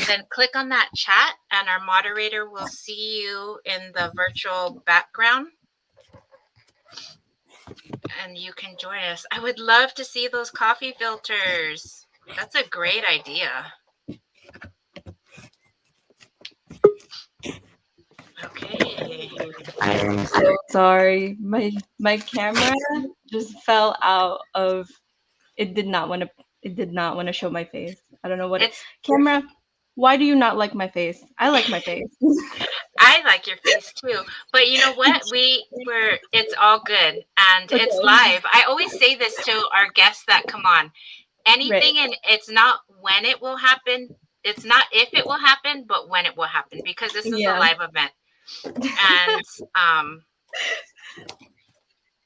then click on that chat and our moderator will see you in the virtual background and you can join us. I would love to see those coffee filters. That's a great idea. Okay.
I am so sorry. My camera just fell out of it did not want to show my face. I don't know what
It's
camera, why do you not like my face? I like my face.
I like your face too. But you know what? We're it's all good and it's
Okay.
live. I always say this to our guests that come on.
Right.
Anything, and it's not when it will happen. It's not if it will happen, but when it will happen, because this is a
Yeah.
live event. And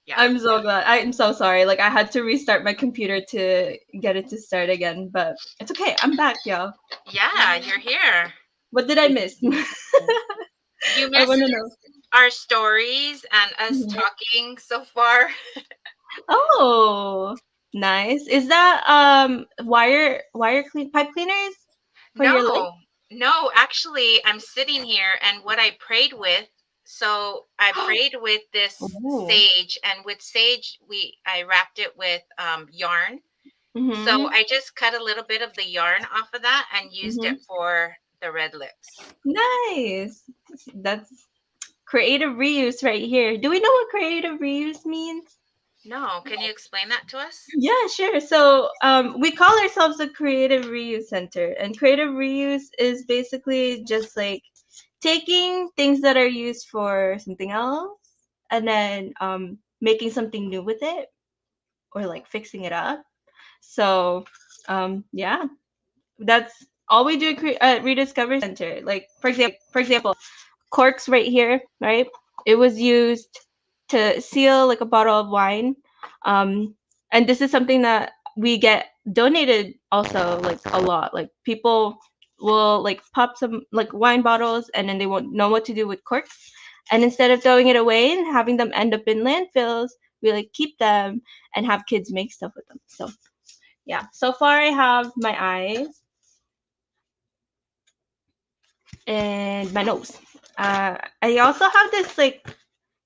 yeah.
I'm so glad. I'm so sorry. Like I had to restart my computer to get it to start again, but it's okay. I'm back, y'all.
Yeah, you're here.
What did I miss?
You
I want
missed
to know.
our stories and us
Mhm.
talking so far.
Oh, nice. Is that wire clean pipe cleaners for your leg?
No, no, actually, I'm sitting here and what I prayed with. So I prayed with this
Oh.
sage, and with sage, I wrapped it with yarn, So
Mhm.
I just cut a little bit of the yarn off of that and used
Mhm.
it for the red lips.
Nice. That's creative reuse right here. Do we know what creative reuse means?
No, can you explain that to us?
Yeah, sure. So we call ourselves a creative reuse center, and creative reuse is basically just like taking things that are used for something else and then making something new with it or like fixing it up. So yeah, that's all we do at reDiscover Center. Like for example, corks right here, right? It was used to seal like a bottle of wine. Um, and this is something that we get donated also like a lot. Like people will like pop some like wine bottles and then they won't know what to do with corks. And instead of throwing it away and having them end up in landfills, we like keep them and have kids make stuff with them. So yeah, so far I have my eyes and my nose. I also have this like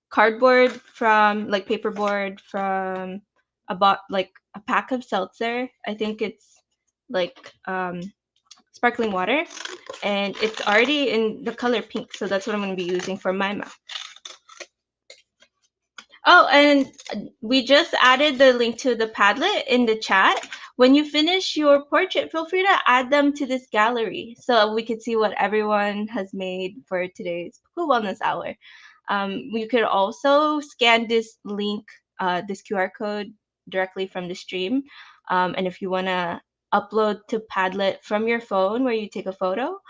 cardboard from like paperboard from like a pack of seltzer. I think it's like sparkling water, and it's already in the color pink, so that's what I'm going to be using for my mouth. Oh, and we just added the link to the Padlet in the chat. When you finish your portrait, feel free to add them to this gallery so we could see what everyone has made for today's Pukuu Wellness Hour. You could also scan this link, this QR code directly from the stream. And if you want to upload to Padlet from your phone where you take a photo,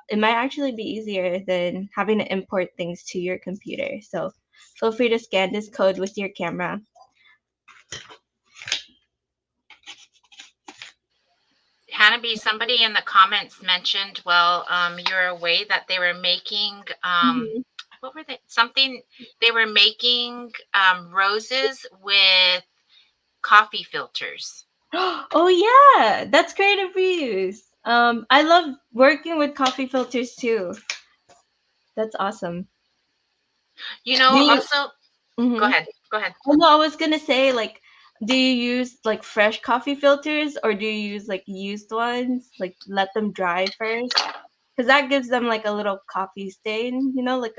it might actually be easier than having to import things to your computer. So feel free to scan this code with your camera.
Hanabee, somebody in the comments mentioned, well, you're away that they were making,
Mhm.
what were they? Something, they were making roses with coffee filters.
Oh yeah, that's creative reuse. I love working with coffee filters too. That's awesome.
You
Do
know,
you?
also, go
Mm-hmm.
ahead, go ahead.
Oh no, I was gonna say like, do you use like fresh coffee filters or do you use like used ones? Like let them dry first, because that gives them like a little coffee stain. You know, like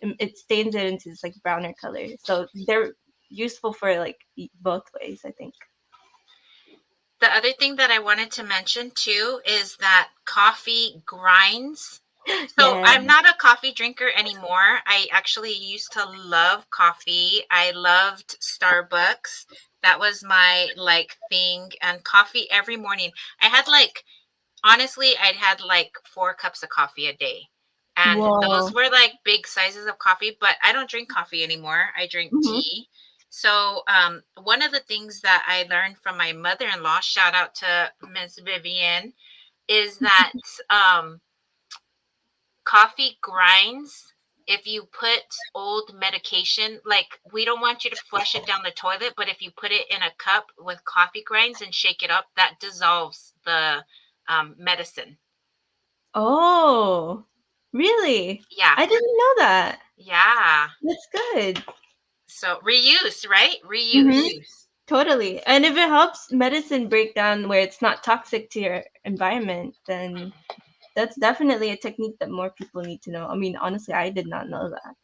it stains it into this like browner color. So they're useful for like both ways, I think.
The other thing that I wanted to mention too is that coffee grinds. So
Yeah.
I'm not a coffee drinker anymore. I actually used to love coffee. I loved Starbucks. That was my like thing, and coffee every morning. I had like, honestly, I'd had like 4 cups of coffee a day. And those
Whoa.
were like big sizes of coffee, but I don't drink coffee anymore. I drink
Hmm.
tea. So one of the things that I learned from my mother-in-law, shout out to Miss Vivian, is that coffee grinds. If you put old medication, like we don't want you to flush it down the toilet, but if you put it in a cup with coffee grinds and shake it up, that dissolves the medicine.
Oh, really?
Yeah,
I didn't know that.
yeah.
That's good.
So reuse, right?
Hmm.
Reuse.
Totally. And if it helps medicine break down where it's not toxic to your environment, then that's definitely a technique that more people need to know. I mean, honestly, I did not know that.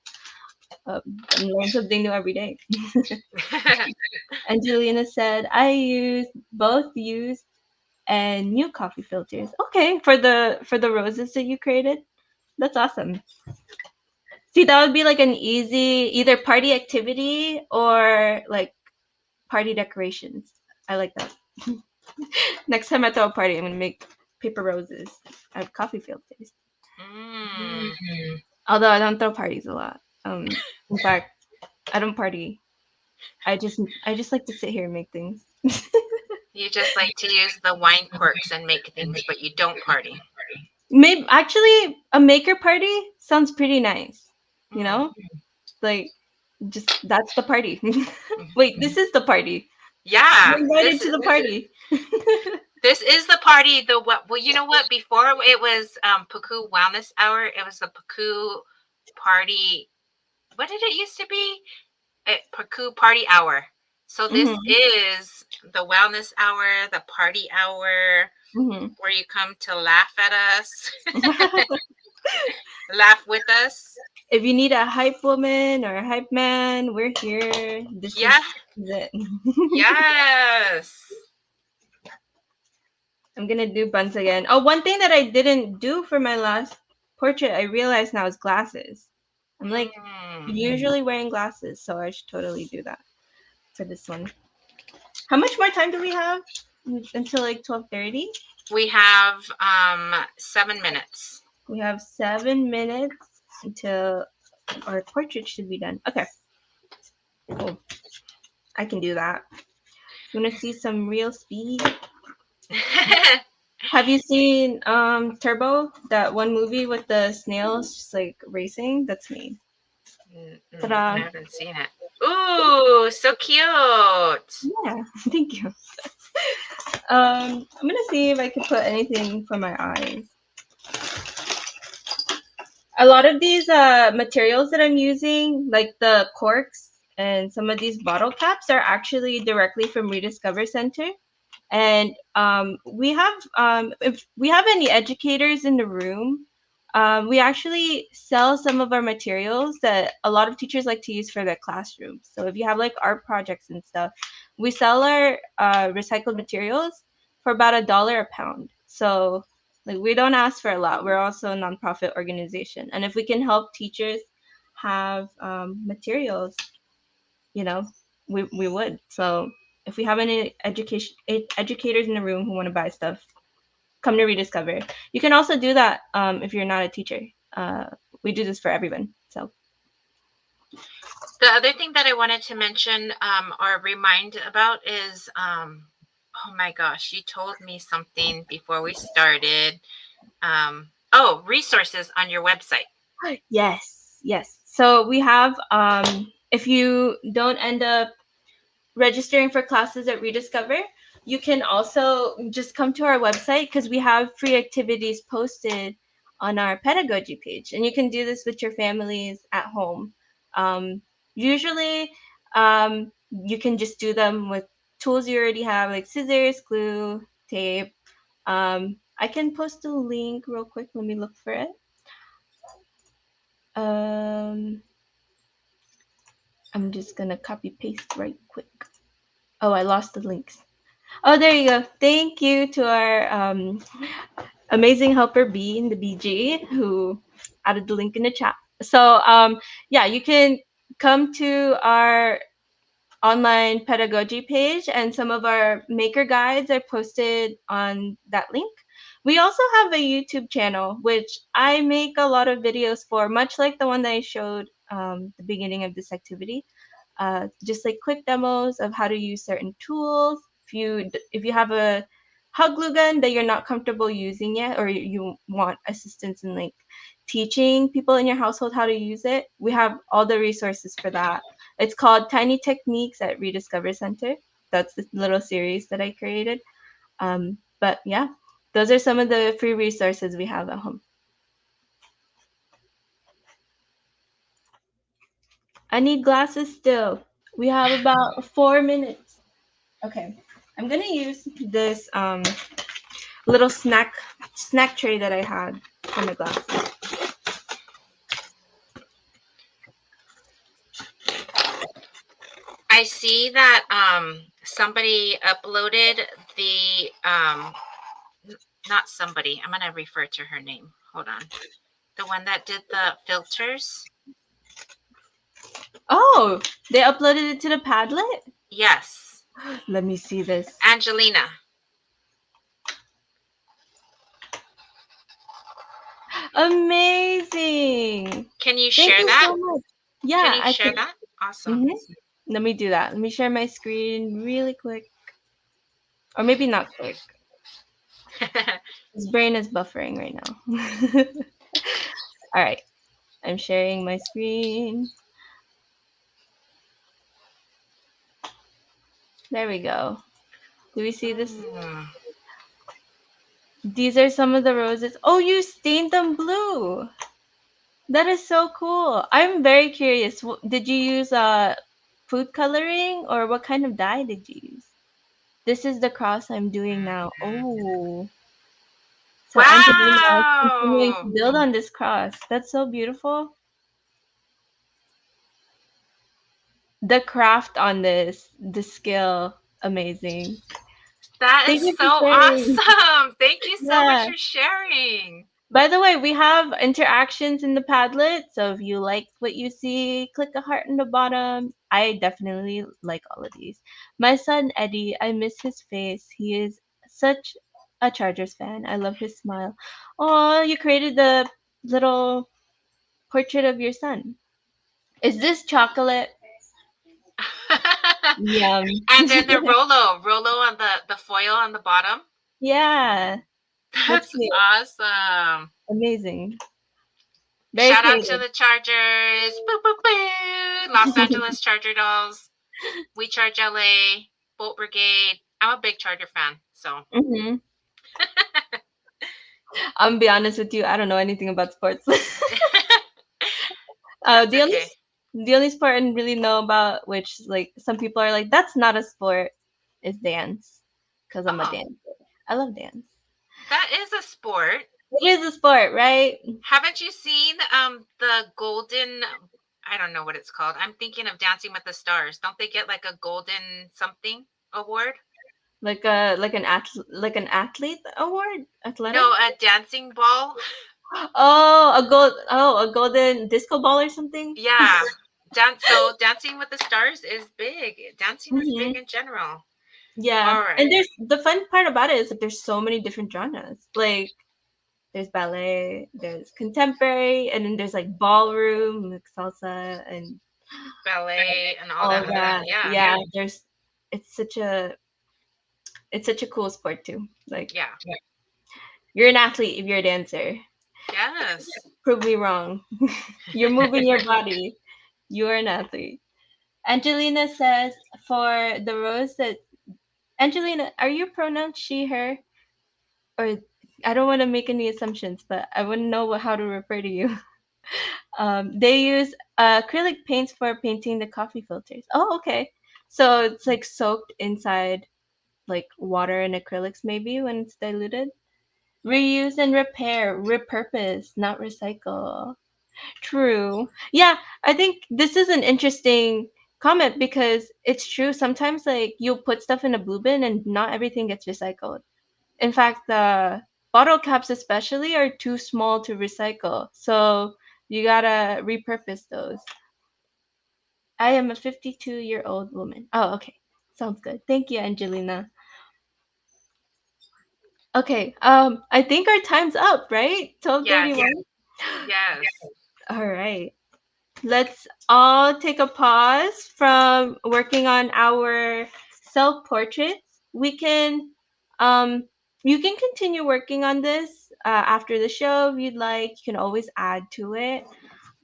I learn something new every day. And Juliana said, I use both used and new coffee filters. Okay, for the roses that you created. That's awesome. See, that would be like an easy either party activity or like party decorations. I like that. Next time I throw a party, I'm gonna make paper roses out of coffee filters.
Mm.
Although I don't throw parties a lot. In fact, I don't party. I just like to sit here and make things.
You just like to use the wine corks and make things, but you don't party.
Maybe actually a maker party sounds pretty nice. You
Mm.
know, like just that's the party. Wait, this is the party.
Yeah,
You're invited to the party.
this is the party. The what? Well, you know what? Before it was Pukuu Wellness Hour. It was the Pukuu Party. What did it used to be? Pukuu Party Hour. So this
Mm-hmm.
is the wellness hour, the party hour,
Mm-hmm.
where you come to laugh at us, laugh with us.
If you need a hype woman or a hype man, we're here.
Yeah,
This is it.
yes.
I'm gonna do buns again. Oh, one thing that I didn't do for my last portrait, I realize now, is glasses. I'm like
Mm.
usually wearing glasses, so I should totally do that for this one. How much more time do we have until like 12:30?
We have 7 minutes.
We have 7 minutes until our portrait should be done. Okay, cool. I can do that. You want to see some real speed? Have you seen Turbo? That one movie with the snails just like racing? That's me.
I
Ta-da!
haven't seen it. Ooh, so cute.
Yeah, thank you. I'm gonna see if I can put anything for my eyes. A lot of these materials that I'm using, like the corks and some of these bottle caps, are actually directly from reDiscover Center. And if we have any educators in the room, we actually sell some of our materials that a lot of teachers like to use for their classrooms. So if you have like art projects and stuff, we sell our recycled materials for about $1 a pound. So like we don't ask for a lot. We're also a nonprofit organization, and if we can help teachers have materials, you know, we would. So if we have any educators in the room who want to buy stuff, come to reDiscover. You can also do that if you're not a teacher. We do this for everyone. So
The other thing that I wanted to mention or remind about is, oh my gosh, you told me something before we started. Oh, resources on your website.
yes. So we have if you don't end up registering for classes at reDiscover, you can also just come to our website because we have free activities posted on our pedagogy page, and you can do this with your families at home. Um, Usually, you can just do them with tools you already have, like scissors, glue, tape. I can post a link real quick. Let me look for it. Um, I'm just gonna copy paste right quick. Oh, I lost the links. Oh, there you go. Thank you to our amazing helper B in the BG who added the link in the chat. So yeah, you can come to our online pedagogy page, and some of our maker guides are posted on that link. We also have a YouTube channel, which I make a lot of videos for, much like the one that I showed the beginning of this activity. Just like quick demos of how to use certain tools. If you have a hot glue gun that you're not comfortable using yet, or you want assistance in like teaching people in your household how to use it, we have all the resources for that. It's called Tiny Techniques at reDiscover Center. That's the little series that I created. But yeah, those are some of the free resources we have at home. I need glasses still. We have about 4 minutes. Okay, I'm gonna use this little snack tray that I had for my glasses.
I see that somebody uploaded the not somebody. I'm gonna refer to her name. Hold on. The one that did the filters.
Oh, they uploaded it to the Padlet?
Yes.
Let me see this.
Angelina.
Amazing.
Can you
Thank
share
you
that?
so much. Yeah,
Can you
I
share
can.
that? Awesome.
Let me do that. Let me share my screen really quick. Or maybe not quick. His brain is buffering right now. All right. I'm sharing my screen. There we go. Do we see this? These are some of the roses. Oh, you stained them blue. That is so cool. I'm very curious. Did you use food coloring, or what kind of dye did you use? This is the cross I'm doing now. Oh, so Angelina is continuing to
Wow.
build on this cross. That's so beautiful. The craft on this, the skill, amazing.
That is
Thank you
so
for sharing.
awesome. Thank you so much
Yeah.
for sharing.
By the way, we have interactions in the Padlet, so if you like what you see, click a heart in the bottom. I definitely like all of these. My son Eddie, I miss his face. He is such a Chargers fan. I love his smile. Oh, you created the little portrait of your son. Is this chocolate? Yum.
And then the Rolo on the foil on the bottom.
Yeah, that's
That's
cute.
awesome.
Amazing. Very
Shout out to
creative.
the Chargers. Boo, boo, boo. Los Angeles Charger dolls. We charge LA. Bolt Brigade. I'm a big Charger fan. So
hmm I'm gonna be honest with you. I don't know anything about sports. Uh,
that's
the only
okay.
the only sport I really know about, which like some people are like, that's not a sport, is dance. Cause I'm a
Oh,
dancer. I love dance.
that is a sport.
It is a sport, right?
Haven't you seen the golden, I don't know what it's called. I'm thinking of Dancing with the Stars. Don't they get like a golden something award?
Like an athlete award, athletic.
No, a dancing ball.
Oh, a golden disco ball or something.
Yeah. So Dancing with the Stars is big. Dancing is
hmm
big in general.
Yeah,
All
and
right.
there's the fun part about it is that there's so many different genres. Like there's ballet, there's contemporary, and then there's like ballroom, like salsa, and
Ballet and all
all
that
of
other.
that.
Yeah.
Yeah, there's it's such a it's such a cool sport too. Like
Yeah.
you're an athlete if you're a dancer.
Yes.
Prove me wrong. You're moving your body. You are an athlete. Angelina says for the rose that Angelina, are your pronouns she, her, or I don't want to make any assumptions, but I wouldn't know how to refer to you. They use acrylic paints for painting the coffee filters. Oh, okay. So it's like soaked inside like water and acrylics maybe when it's diluted. Reuse and repair, repurpose, not recycle. True. Yeah, I think this is an interesting comment because it's true. Sometimes like you'll put stuff in a blue bin and not everything gets recycled. In fact, the bottle caps especially are too small to recycle. So you gotta repurpose those. I am a 52-year-old woman. Oh, okay. Sounds good. Thank you, Angelina. Okay. I think our time's up, right?
Yes.
12:31.
Yes.
All right. Let's all take a pause from working on our self portraits. We can, um, you can continue working on this after the show if you'd like. You can always add to it,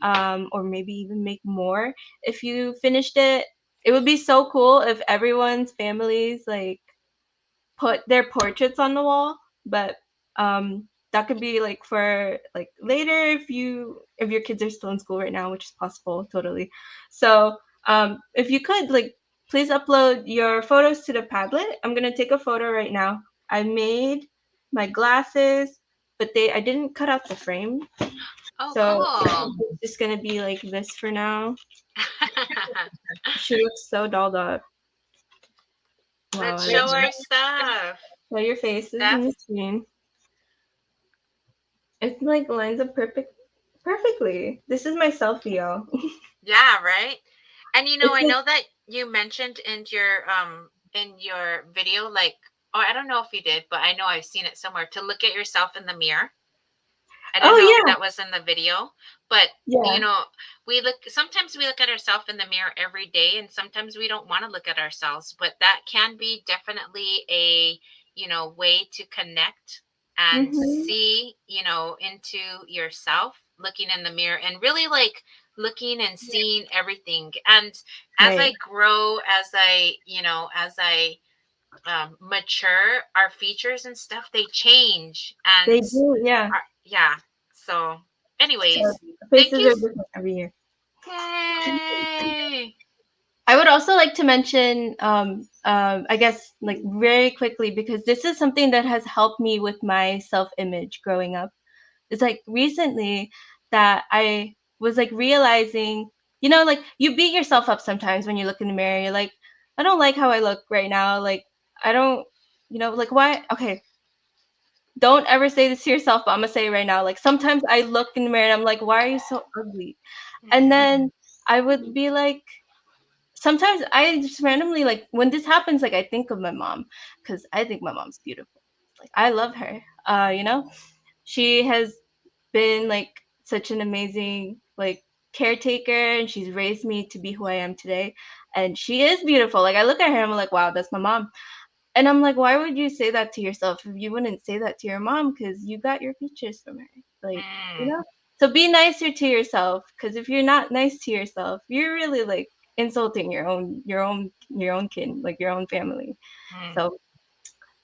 or maybe even make more. If you finished it, it would be so cool if everyone's families like put their portraits on the wall, but that could be like for like later if your kids are still in school right now, which is possible totally. So if you could like please upload your photos to the Padlet. I'm gonna take a photo right now. I made my glasses, but they I didn't cut out the frame,
Oh,
so
cool.
it's just gonna be like this for now. She looks so dolled up. Wow,
Let's
I love
show
her.
our stuff.
So your faces in
Steph.
the screen. It like lines up perfectly. This is my selfie, y'all.
Yeah, right. And
It's
I
like
know that you mentioned in your video, like, oh, I don't know if you did, but I know I've seen it somewhere, to look at yourself in the mirror. I
oh
don't know if
yeah,
that was in the video, but
yeah.
sometimes we look at ourselves in the mirror every day, and sometimes we don't want to look at ourselves, but that can be definitely a, way to connect and
Mhm.
see, into yourself, looking in the mirror and really like looking and seeing everything. And as
Right.
I grow, as I mature, our features and stuff, they change.
They
And
do, yeah.
yeah. So,
So
anyways, thank
faces
you.
are different every year.
Yay!
I would also like to mention, I guess, like very quickly, because this is something that has helped me with my self image growing up. It's like recently that I was like realizing, like you beat yourself up sometimes when you look in the mirror. You're like, I don't like how I look right now. Like, I don't, like why? Okay, don't ever say this to yourself, but I'm gonna say it right now. Like, sometimes I look in the mirror and I'm like, why are you so ugly? And
Mm,
then I would be like, sometimes I just randomly, like, when this happens, like I think of my mom, because I think my mom's beautiful. Like, I love her. She has been like such an amazing like caretaker, and she's raised me to be who I am today. And she is beautiful. Like, I look at her and I'm like, wow, that's my mom. And I'm like, why would you say that to yourself if you wouldn't say that to your mom? Because you got your features from her. Like, you
mm,
know? So be nicer to yourself. Because if you're not nice to yourself, you're really like insulting your own kin, like your own family.
mm.
So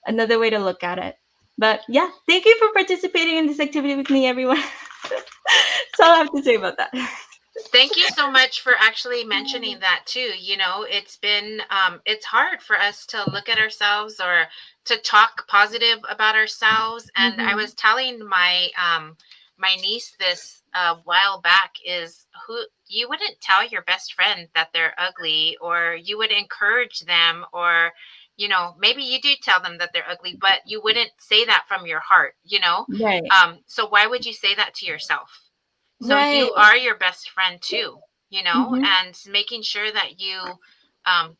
another way to look at it. But yeah, thank you for participating in this activity with me, everyone. That's all I have to say about that.
Thank you so much for actually mentioning that too. It's been it's hard for us to look at ourselves or to talk positive about ourselves. And I
Mm-hmm.
was telling my niece this a while back, is who you wouldn't tell your best friend that they're ugly, or you would encourage them, or maybe you do tell them that they're ugly, but you wouldn't say that from your heart.
Right.
So why would you say that to yourself? So
Right.
you are your best friend too,
Mm-hmm.
and making sure that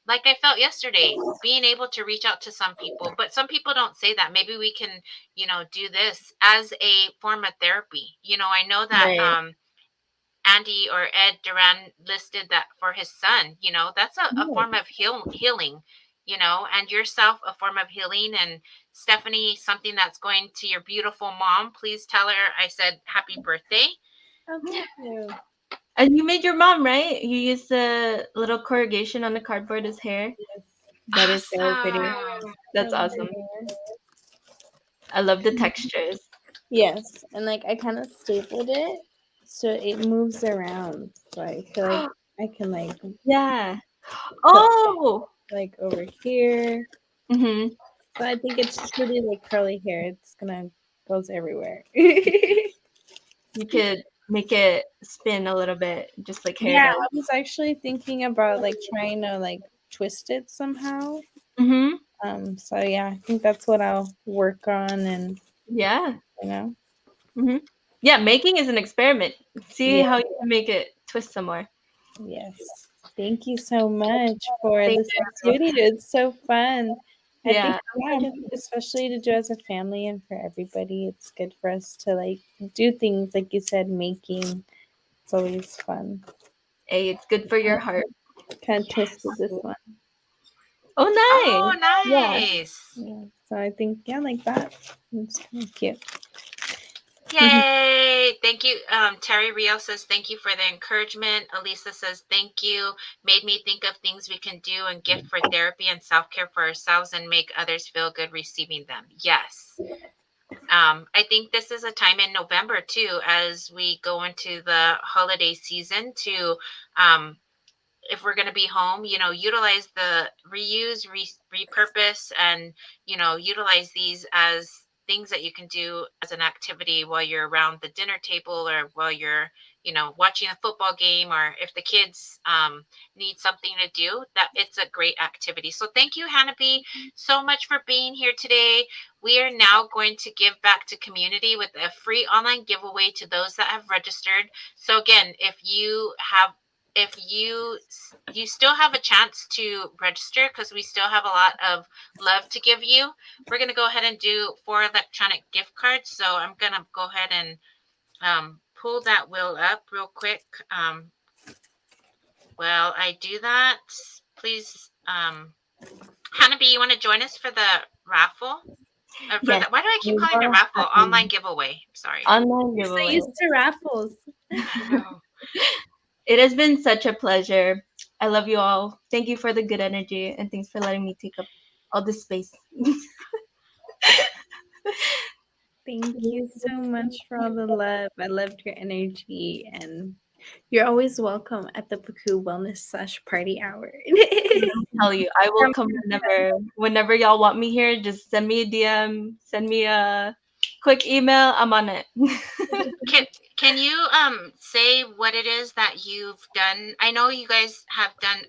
like I felt yesterday, being able to reach out to some people, but some people don't say that. Maybe we can, do this as a form of therapy. I know that,
Right.
Andy or Ed Duran listed that for his son, that's a
Right.
form of healing, and yourself a form of healing. And Stephanie, something that's going to your beautiful mom, please tell her I said happy birthday.
Oh, thank you.
And you made your mom, right? You used the little corrugation on the cardboard as hair.
Yes.
That is so pretty.
Awesome.
That's
Curly
awesome.
hair.
I love the textures.
Yes, and like I kind of stapled it so it moves around. So I feel like I can like
Yeah.
put
Oh.
like over here.
Mm-hmm.
So I think it's pretty like curly hair. It's gonna goes everywhere.
You could make it spin a little bit, just like hair
Yeah,
does.
I was actually thinking about like trying to like twist it somehow.
Mm-hmm.
So yeah, I think that's what I'll work on and
Yeah.
you know.
Mm-hmm. Yeah, making is an experiment. See
Yeah,
how you can make it twist some more.
yes. Thank you so much for
Thank
this
you.
activity. It's so fun. I think
Yeah.
yeah, especially to do as a family and for everybody, it's good for us to like do things like you said, making. It's always fun.
Hey, it's good for your heart.
Kind of twisted this one.
Oh,
Oh,
nice. Yeah.
nice.
Yeah. So I think yeah, like that. It's kind of cute.
Mm-hmm.
Yay. Thank you. Terry Rio says, thank you for the encouragement. Elisa says, thank you. Made me think of things we can do and gift for therapy and self care for ourselves and make others feel good receiving them. Yes. I think this is a time in November too, as we go into the holiday season, to um, if we're going to be home, utilize the reuse, repurpose, and, utilize these as things that you can do as an activity while you're around the dinner table, or while you're, watching a football game, or if the kids need something to do, that it's a great activity. So thank you, Hanabee, so much for being here today. We are now going to give back to community with a free online giveaway to those that have registered. So again, if you still have a chance to register, because we still have a lot of love to give you. We're going to go ahead and do 4 electronic gift cards. So I'm going to go ahead and pull that wheel up real quick. While I do that, please, Hanabee, you want to join us for the raffle?
Yes.
Why do I keep
We
calling it
will
raffle?
happy
Online giveaway. Sorry.
online
You're so
giveaway.
used to raffles.
I know.
It has been such a pleasure. I love you all. Thank you for the good energy, and thanks for letting me take up all this space.
Thank you so much for all the love. I loved your energy and You're always welcome at the Pukuu Wellness / Party Hour.
Tell you, I will come whenever y'all want me here. Just send me a DM, send me a quick email. I'm on it.
Can can you say what it is that you've done? I know you guys have done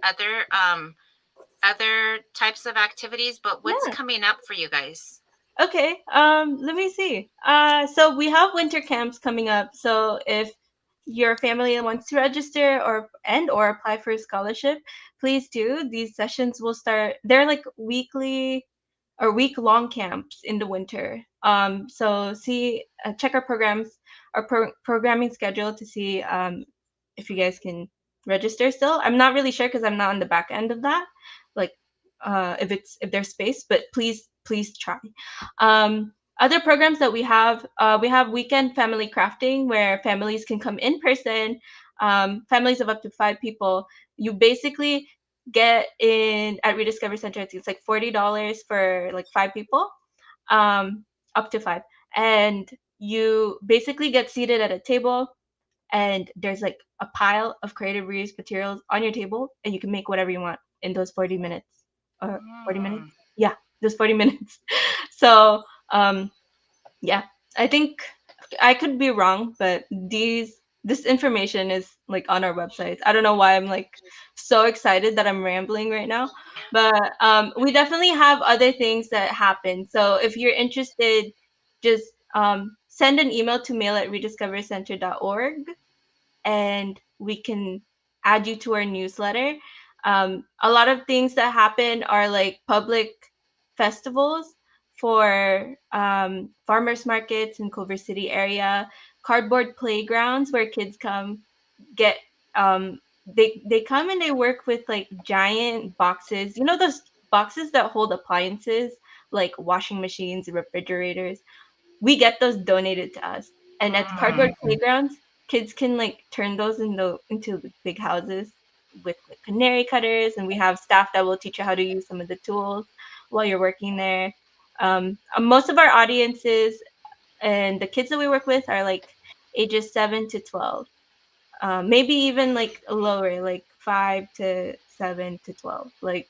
other types of activities, but what's
Yeah.
coming up for you guys?
Okay. Let me see. So we have winter camps coming up. So if your family wants to register or apply for a scholarship, please do. These sessions will start. They're like weekly or week-long camps in the winter. So check our programming schedule to see if you guys can register still. I'm not really sure because I'm not on the back end of that. Like, if there's space, but please try. Other programs that we have weekend family crafting where families can come in person. Families of up to 5 people. You basically get in at reDiscover Center. I think it's like $40 for like 5 people, um, up to five, and you basically get seated at a table, and there's like a pile of creative reuse materials on your table, and you can make whatever you want in those 40 minutes or 40 minutes.
Mm.
Yeah, those 40 minutes. So yeah, I think I could be wrong, but this information is like on our website. I don't know why I'm like so excited that I'm rambling right now, but we definitely have other things that happen. So if you're interested, just send an email to mail@rediscovercenter.org, and we can add you to our newsletter. A lot of things that happen are like public festivals for farmers markets in Culver City area, cardboard playgrounds where kids come get they come and they work with like giant boxes. You know those boxes that hold appliances like washing machines, refrigerators. We get those donated to us. And at cardboard
Mm.
playgrounds, kids can like turn those into big houses with like canary cutters, and we have staff that will teach you how to use some of the tools while you're working there. Most of our audiences and the kids that we work with are like ages 7 to 12, maybe even like lower, like 5 to 7 to 12. Like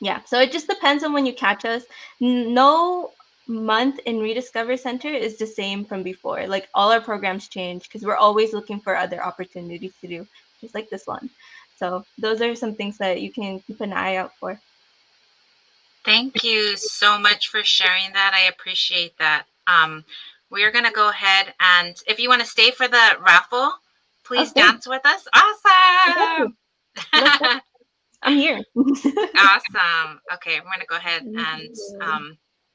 yeah, so it just depends on when you catch us. No month in reDiscover Center is the same from before. Like all our programs change because we're always looking for other opportunities to do, just like this one. So those are some things that you can keep an eye out for.
Thank you so much for sharing that. I appreciate that. We are going to go ahead and if you want to stay for the raffle,
Oh,
please
thanks.
dance with us.
Okay.
Awesome.
Let's go. I'm here.
Awesome. Okay, we're going to go ahead and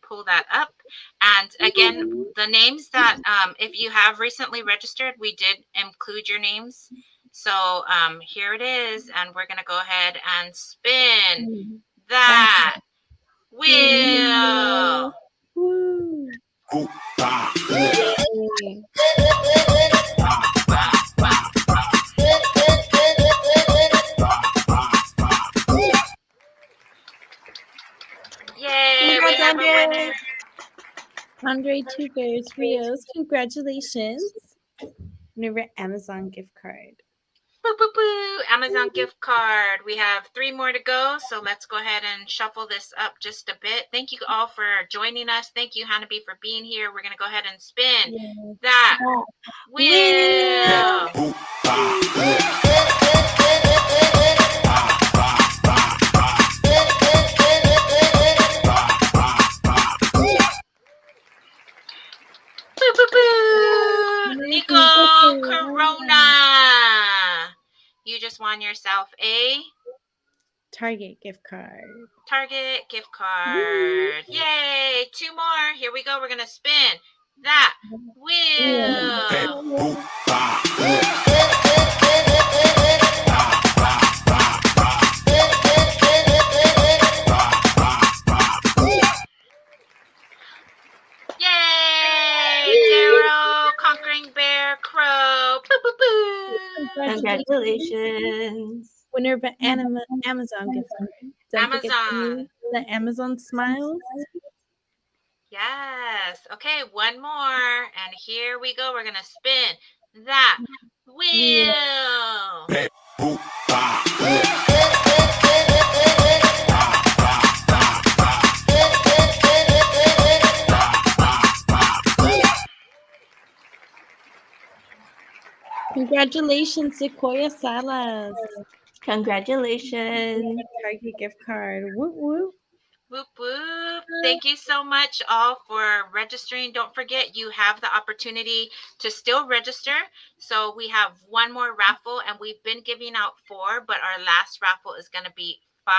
pull that up. And again, the names that, if you have recently registered, we did include your names. So here it is. And we're going to go ahead and spin that wheel.
Woo! Yay.
Yay, we
Congrats,
have a winner.
Andre.
Andre Two Bears Rios, congratulations. Never Amazon gift card.
Boo, boo, boo. Amazon gift card. We have 3 more to go, so let's go ahead and shuffle this up just a bit. Thank you all for joining us. Thank you, Hanabee, for being here. We're going to go ahead and spin that wheel. Boo, boo, boo. Nico Corona. You just won yourself a
Target gift card.
Target gift card. Yay! 2 more. Here we go. We're going to spin that wheel. Yay! Daryl, Conquering Bear, Crow. Boo, boo, boo.
Congratulations.
Winner of an Amazon gift card. Don't forget
Amazon.
the Amazon smiles.
Yes. Okay, one more. And here we go. We're going to spin that
We
wheel.
Congratulations, Sequoia Salas.
Congratulations.
Target gift card. Whoop whoop.
Whoop whoop. Thank you so much all for registering. Don't forget you have the opportunity to still register. So we have one more raffle and we've been giving out four, but our last raffle is going to be 5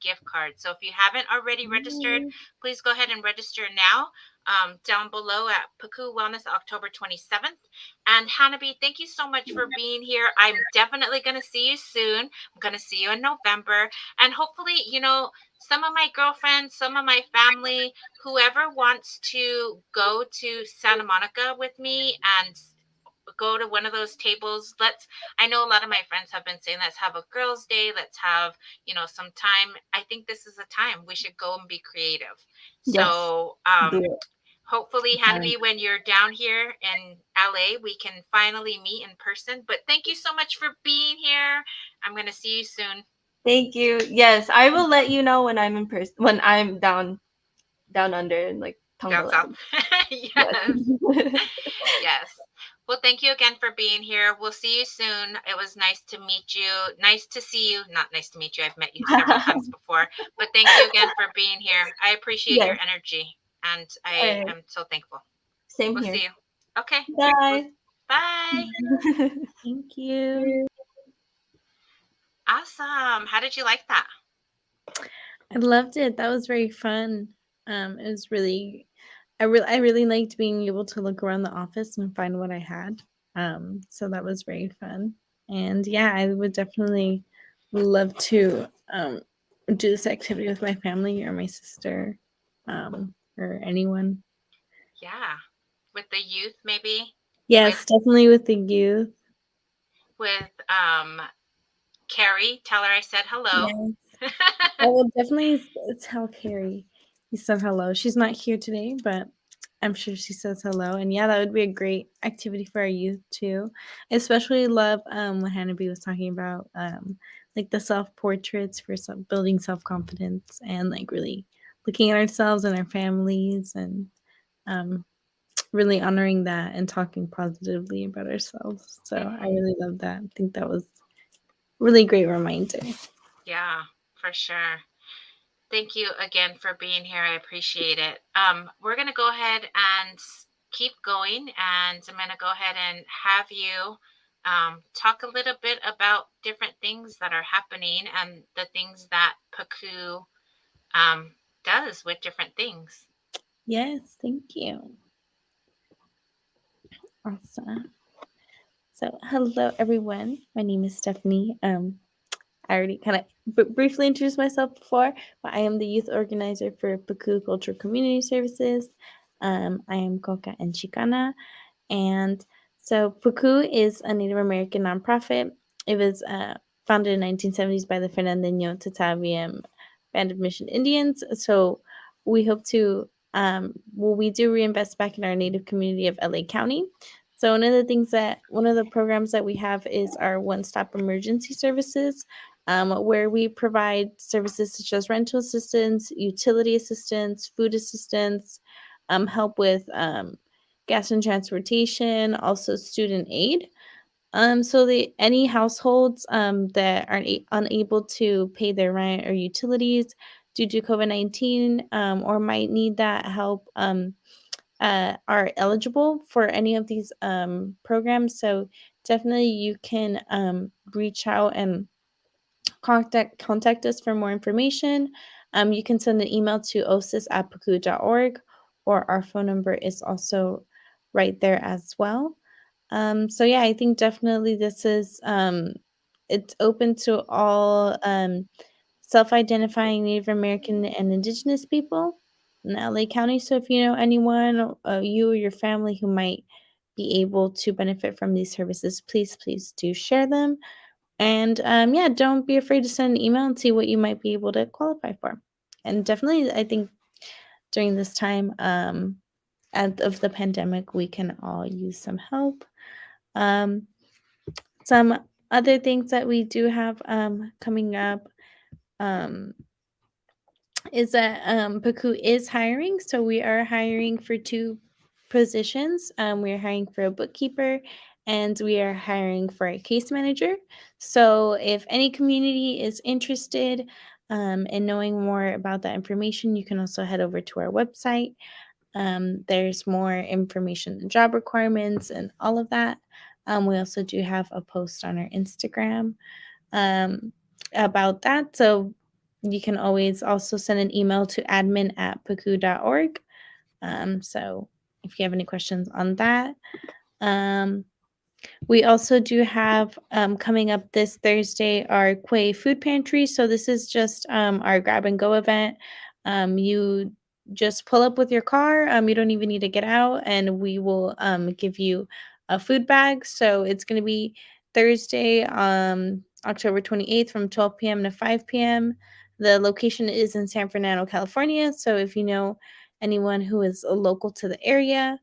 gift cards. So if you haven't already registered, please go ahead and register now. Down below at Pukuu Wellness, October 27th. And Hanabee, thank you so much for being here. I'm definitely going to see you soon. I'm going to see you in November. And hopefully, some of my girlfriends, some of my family, whoever wants to go to Santa Monica with me and go to one of those tables. I know a lot of my friends have been saying, let's have a girls' day. Let's have, some time. I think this is a time we should go and be creative.
Yes.
So,
Do it.
hopefully, Hanabee, when you're down here in LA, we can finally meet in person. But thank you so much for being here. I'm going to see you soon.
Thank you. Yes, I will let you know when I'm in person, when I'm down under in like
Down south.
Tonggalan.
Yes.
Yes.
Yes. Well, thank you again for being here. We'll see you soon. It was nice to meet you. Nice to see you. Not nice to meet you. I've met you several times before. But thank you again for being here. I appreciate your
Yes.
energy and
All
I
right.
am so thankful.
Same
We'll
here.
see you. Okay.
Bye.
Bye.
Thank you.
Awesome. How did you like that?
I loved it. That was very fun. It was really, I really liked being able to look around the office and find what I had. So that was very fun. And yeah, I would definitely love to do this activity with my family or my sister, or anyone.
Yeah. With the youth, maybe?
Yes,
With
definitely with the youth.
with Carrie. Tell her I said hello.
Yes. I will definitely tell Carrie you said hello. She's not here today, but I'm sure she says hello. And yeah, that would be a great activity for our youth too. I especially love what Hanabee was talking about, like the self portraits for building self confidence and like really looking at ourselves and our families and um, really honoring that and talking positively about ourselves. So I really love that. I think that was a really great reminder.
Yeah, for sure. Thank you again for being here. I appreciate it. We're going to go ahead and keep going, and I'm going to go ahead and have you talk a little bit about different things that are happening and the things that Pukuu um, does with different things.
Yes, thank you. Awesome. So, hello everyone. My name is Stephanie. I already kind of briefly introduced myself before, but I am the youth organizer for Pukuu Cultural Community Services. I am Coca and Chicana, and so Pukuu is a Native American nonprofit. It was founded in 1970s by the Fernandino Tataviam Band of Mission Indians. So we hope to, we do reinvest back in our Native community of LA County. So one of the programs that we have is our one-stop emergency services, where we provide services such as rental assistance, utility assistance, food assistance, help with gas and transportation, also student aid. So any households that are unable to pay their rent or utilities due to COVID-19, or might need that help, are eligible for any of these programs. So definitely you can reach out and contact us for more information. You can send an email to osis@pukuu.org, or our phone number is also right there as well. So yeah, I think definitely this is it's open to all self-identifying Native American and Indigenous people in LA County. So if you know anyone, you or your family who might be able to benefit from these services, please do share them. And yeah, don't be afraid to send an email and see what you might be able to qualify for. And definitely, I think during this time of the pandemic, we can all use some help. Um, some other things that we do have coming up um, is that Pukuu is hiring. So we are hiring for two positions. We are hiring for a bookkeeper and we are hiring for a case manager. So if any community is interested in knowing more about that information, you can also head over to our website. There's more information, the job requirements, and all of that. We also do have a post on our Instagram um, about that. So you can always also send an email to admin@pukuu.org. So if you have any questions on that, um, we also do have coming up this Thursday our Quay Food Pantry. So this is just our grab and go event. You just pull up with your car. You don't even need to get out, and we will give you a food bag. So it's going to be Thursday, October 28th from 12 p.m. to 5 p.m. The location is in San Fernando, California. So if you know anyone who is local to the area,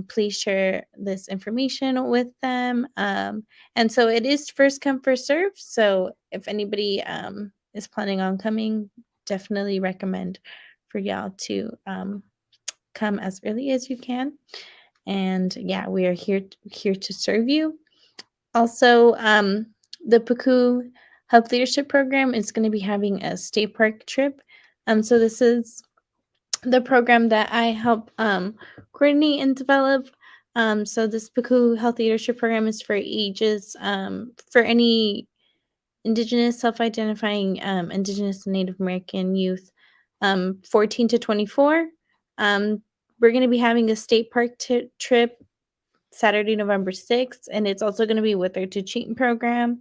please share this information with them. And so it is first come, first serve. So if anybody is planning on coming, definitely recommend for y'all to come as early as you can. And yeah, we are here to serve you. Also, the Pukuu Health Leadership Program is going to be having a state park trip. So this is the program that I help coordinate and develop. So this Pukuu Health Leadership Program is for ages, for any Indigenous, self-identifying Indigenous and Native American youth, 14 to 24. We're going to be having a state park trip Saturday, November 6th, and it's also going to be with our To Cheat program.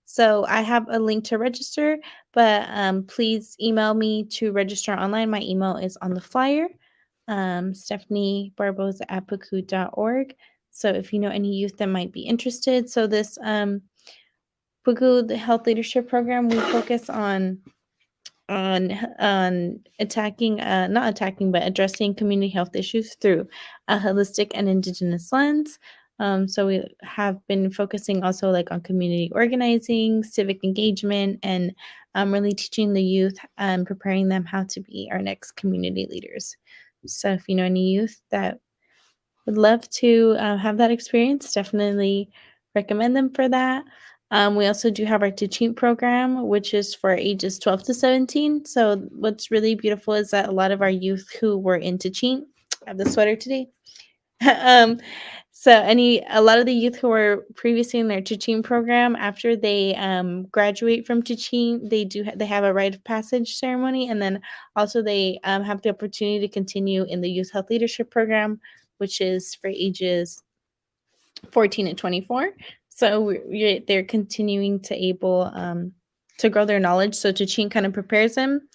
So I have a link to register, but please email me to register online. My email is on the flyer, Stephanie Barbosa at Pukuu.org. So if you know any youth that might be interested, so this Pukuu, the Health Leadership Program, we focus on attacking not attacking but addressing community health issues through a holistic and indigenous lens. So we have been focusing also like on community organizing, civic engagement, and really teaching the youth and preparing them how to be our next community leaders. So if you know any youth that would love to have that experience, definitely recommend them for that. We also do have our teaching program, which is for ages 12 to 17. So what's really beautiful is that a lot of our youth who were in teaching, I have the sweater today. um, so a lot of the youth who were previously in their teaching program, after they graduate from teaching, they have a rite of passage ceremony, and then also they have the opportunity to continue in the youth health leadership program, which is for ages 14 and 24. So they're continuing to grow their knowledge. So teaching kind of prepares them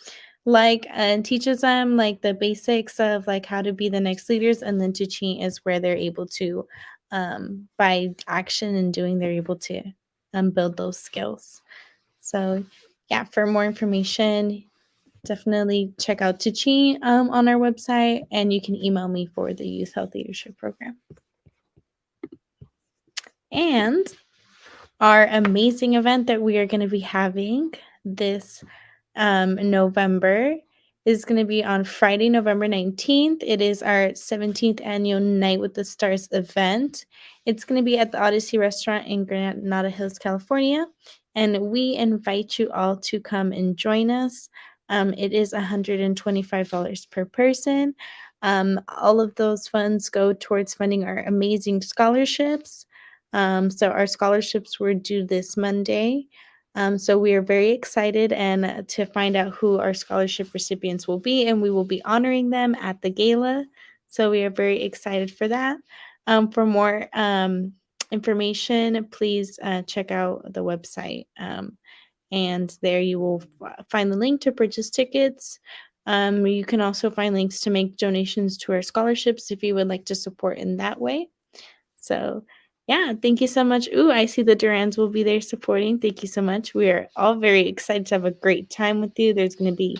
and teaches them like the basics of like how to be the next leaders, and then teaching is where they're able to by action and doing, they're able to build those skills. So yeah, for more information, definitely check out Teaching on our website, and you can email me for the Youth Health Leadership Program. And our amazing event that we are going to be having this November is going to be on Friday, November 19th. It is our 17th annual Night with the Stars event. It's going to be at the Odyssey Restaurant in Granada Hills, California. And we invite you all to come and join us. It is $125 per person. All of those funds go towards funding our amazing scholarships. So our scholarships were due this Monday. So we are very excited and to find out who our scholarship recipients will be, and we will be honoring them at the gala. So we are very excited for that. For more information, please check out the website. And there you will find the link to purchase tickets. You can also find links to make donations to our scholarships if you would like to support in that way. So yeah, thank you so much. Ooh, I see the Durans will be there supporting. Thank you so much. We are all very excited to have a great time with you. There's going to be,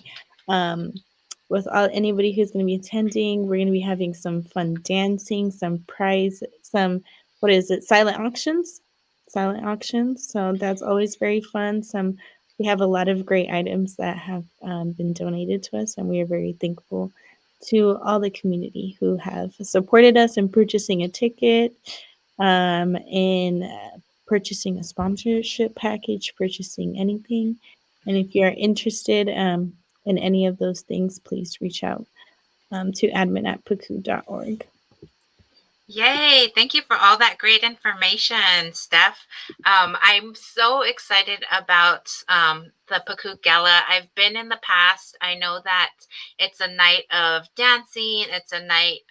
with anybody who's going to be attending, we're going to be having some fun dancing, some what is it? Silent auctions. Silent auctions. So that's always very fun. We have a lot of great items that have been donated to us, and we are very thankful to all the community who have supported us in purchasing a ticket, in purchasing a sponsorship package, purchasing anything. And if you're interested in any of those things, please reach out to admin@pukuu.org.
Yay. Thank you for all that great information, Steph. I'm so excited about the Pukuu Gala. I've been in the past. I know that it's a night of dancing. It's a night,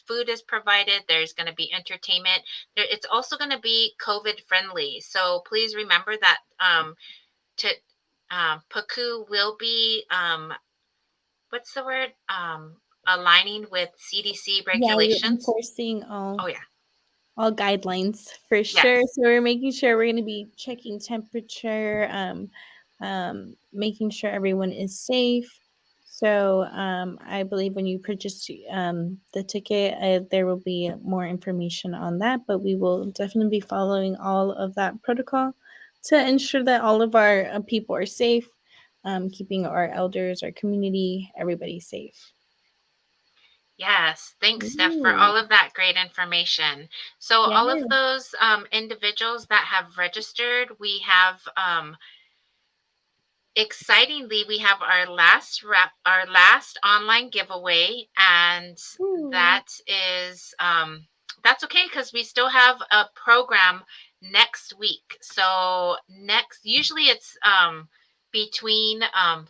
food is provided. There's going to be entertainment. It's also going to be COVID friendly. So please remember that to Pukuu will be, what's the word? Aligning with CDC
Yeah, we're
regulations.
enforcing
Oh, yeah.
all guidelines for sure.
Yes.
So we're making sure we're going to be checking temperature, making sure everyone is safe. So I believe when you purchase the ticket, there will be more information on that. But we will definitely be following all of that protocol to ensure that all of our people are safe, keeping our elders, our community, everybody safe.
Yes. Thanks, Steph, for
Ooh,
all of that great information. So,
yeah.
all of those individuals that have registered, we have excitingly, we have our last online giveaway, and
Ooh.
that is that's okay because we still have a program next week. So next, usually it's between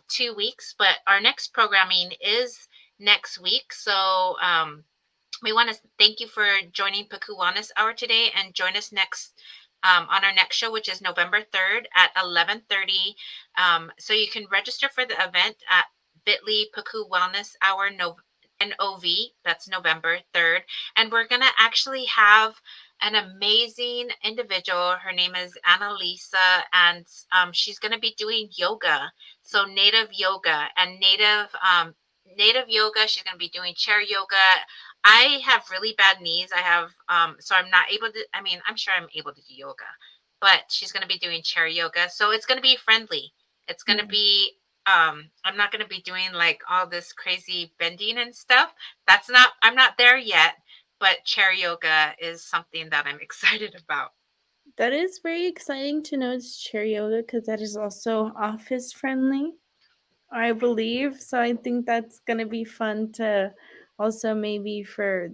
2 weeks, but our next programming is next week. So we want to thank you for joining Pukuu Wellness Hour today, and join us next on our next show, which is November 3rd at 11:30. So you can register for the event at bit.ly Pukuu Wellness Hour NOV. That's November 3rd. And we're going to actually have an amazing individual. Her name is Annalisa, and she's going to be doing yoga. So native yoga and native yoga. She's going to be doing chair yoga. I have really bad knees. I have, so I'm not able to, I mean, I'm sure I'm able to do yoga, but she's going to be doing chair yoga. So it's going to be friendly. It's going to be, I'm not going to be doing like all this crazy bending and stuff. I'm not there yet, but chair yoga is something that I'm excited about.
That is very exciting to know it's chair yoga because that is also office friendly, I believe. So I think that's going to be fun to also maybe for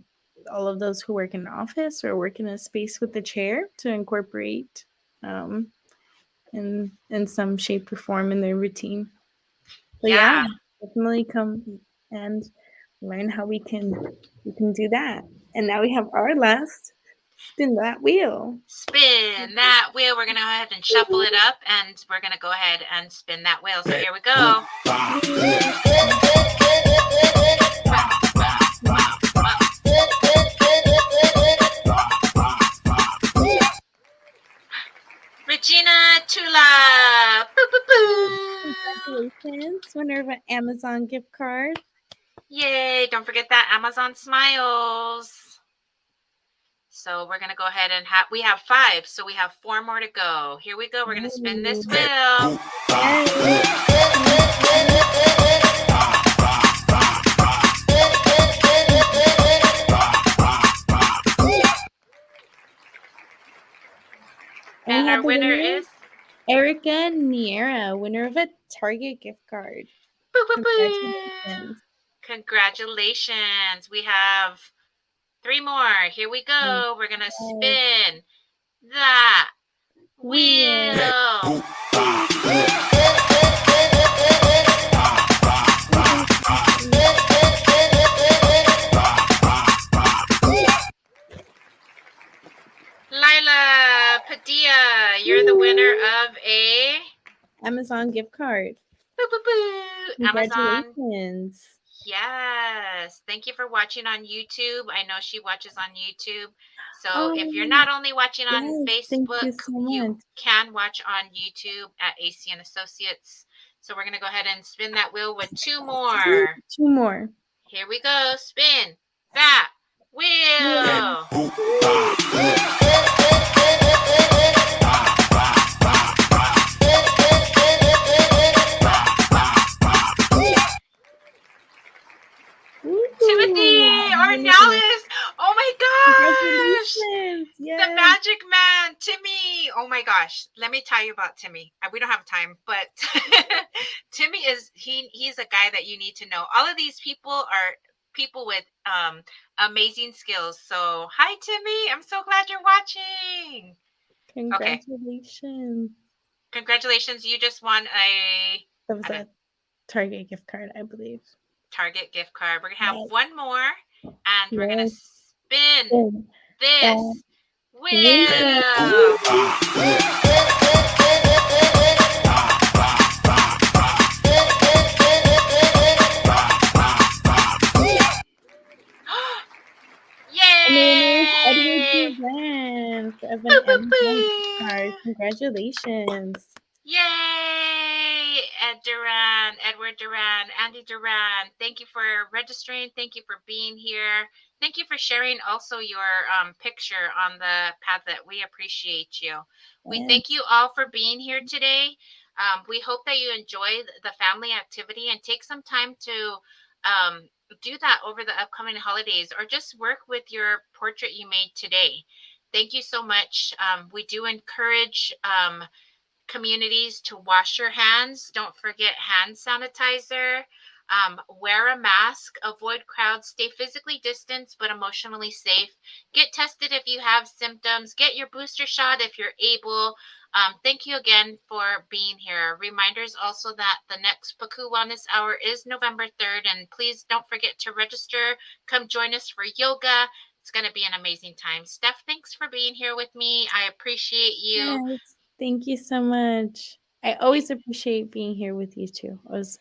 all of those who work in an office or work in a space with a chair to incorporate um, in some shape or form in their routine. But yeah,
Yeah.
definitely come and learn how we can do that. And now we have our last spin that wheel.
Spin that wheel. We're going to go ahead and shuffle it up, and we're going to go ahead and spin that wheel. So here we go. Regina Tula. Boo, boo, boo.
Congratulations, winner of an Amazon gift card.
Yay. Don't forget that Amazon Smiles. So we're going to go ahead and we have 5. So we have 4 more to go. Here we go. We're going to spin this wheel. And our winner is
Erica Niera, winner of a Target gift card.
boo, boo, boo.
Congratulations.
Congratulations. We have 3 more. Here we go. We're going to spin that wheel. Lila Padilla, you're the winner of a
Amazon gift card.
boo, boo, boo. Amazon.
Congratulations.
Yes. Thank you for watching on YouTube. I know she watches on YouTube. So if you're not only watching on
Thank you
Facebook,
so
you
much.
can watch on YouTube at AC and Associates. So we're going to go ahead and spin that wheel with 2 more.
2 more.
Here we go. Spin that wheel. Timothy
Ooh,
Arnellis. Oh my gosh.
congratulations!
The
Yes.
magic man, Timmy. Oh my gosh. Let me tell you about Timmy. We don't have time, but Timmy is he's a guy that you need to know. All of these people are people with amazing skills. So, hi Timmy. I'm so glad you're watching. Okay.
Congratulations.
Congratulations. You just won
That was a Target gift card, I believe.
Target gift card. We're going to have
Yes.
one more and we're going to
Yes.
spin
Oh, that
this
wheel.
wheel.
And the winner is Edward
Yay!
Duran of
Boo,
an
boo,
Amazon gift card.
boo.
Congratulations.
Yay! Edward Duran, Andy Duran. Thank you for registering. Thank you for being here. Thank you for sharing also your picture on the Padlet. We appreciate you. We
Yes.
thank you all for being here today. We hope that you enjoy the family activity and take some time to do that over the upcoming holidays or just work with your portrait you made today. Thank you so much. We do encourage communities to wash your hands. Don't forget hand sanitizer. Wear a mask. Avoid crowds. Stay physically distanced but emotionally safe. Get tested if you have symptoms. Get your booster shot if you're able. Thank you again for being here. Reminders also that the next Pukuu Wellness Hour is November 3rd. And please don't forget to register. Come join us for yoga. It's going to be an amazing time. Steph, thanks for being here with me. I appreciate you.
Yes. Thank you so much. I always appreciate being here with you too. It's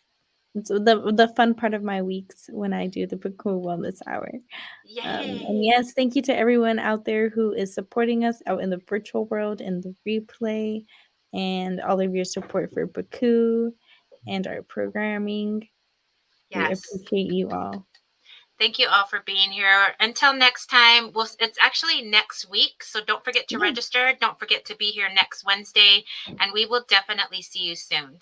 the fun part of my weeks when I do the Pukul Wellness Hour. And
Yay.
yes, thank you to everyone out there who is supporting us out in the virtual world and the replay, and all of your support for Pukul and our programming. We
Yes.
appreciate you all.
Thank you all for being here. Until next time, it's actually next week. So don't forget to
Yeah.
register. Don't forget to be here next Wednesday. And we will definitely see you soon.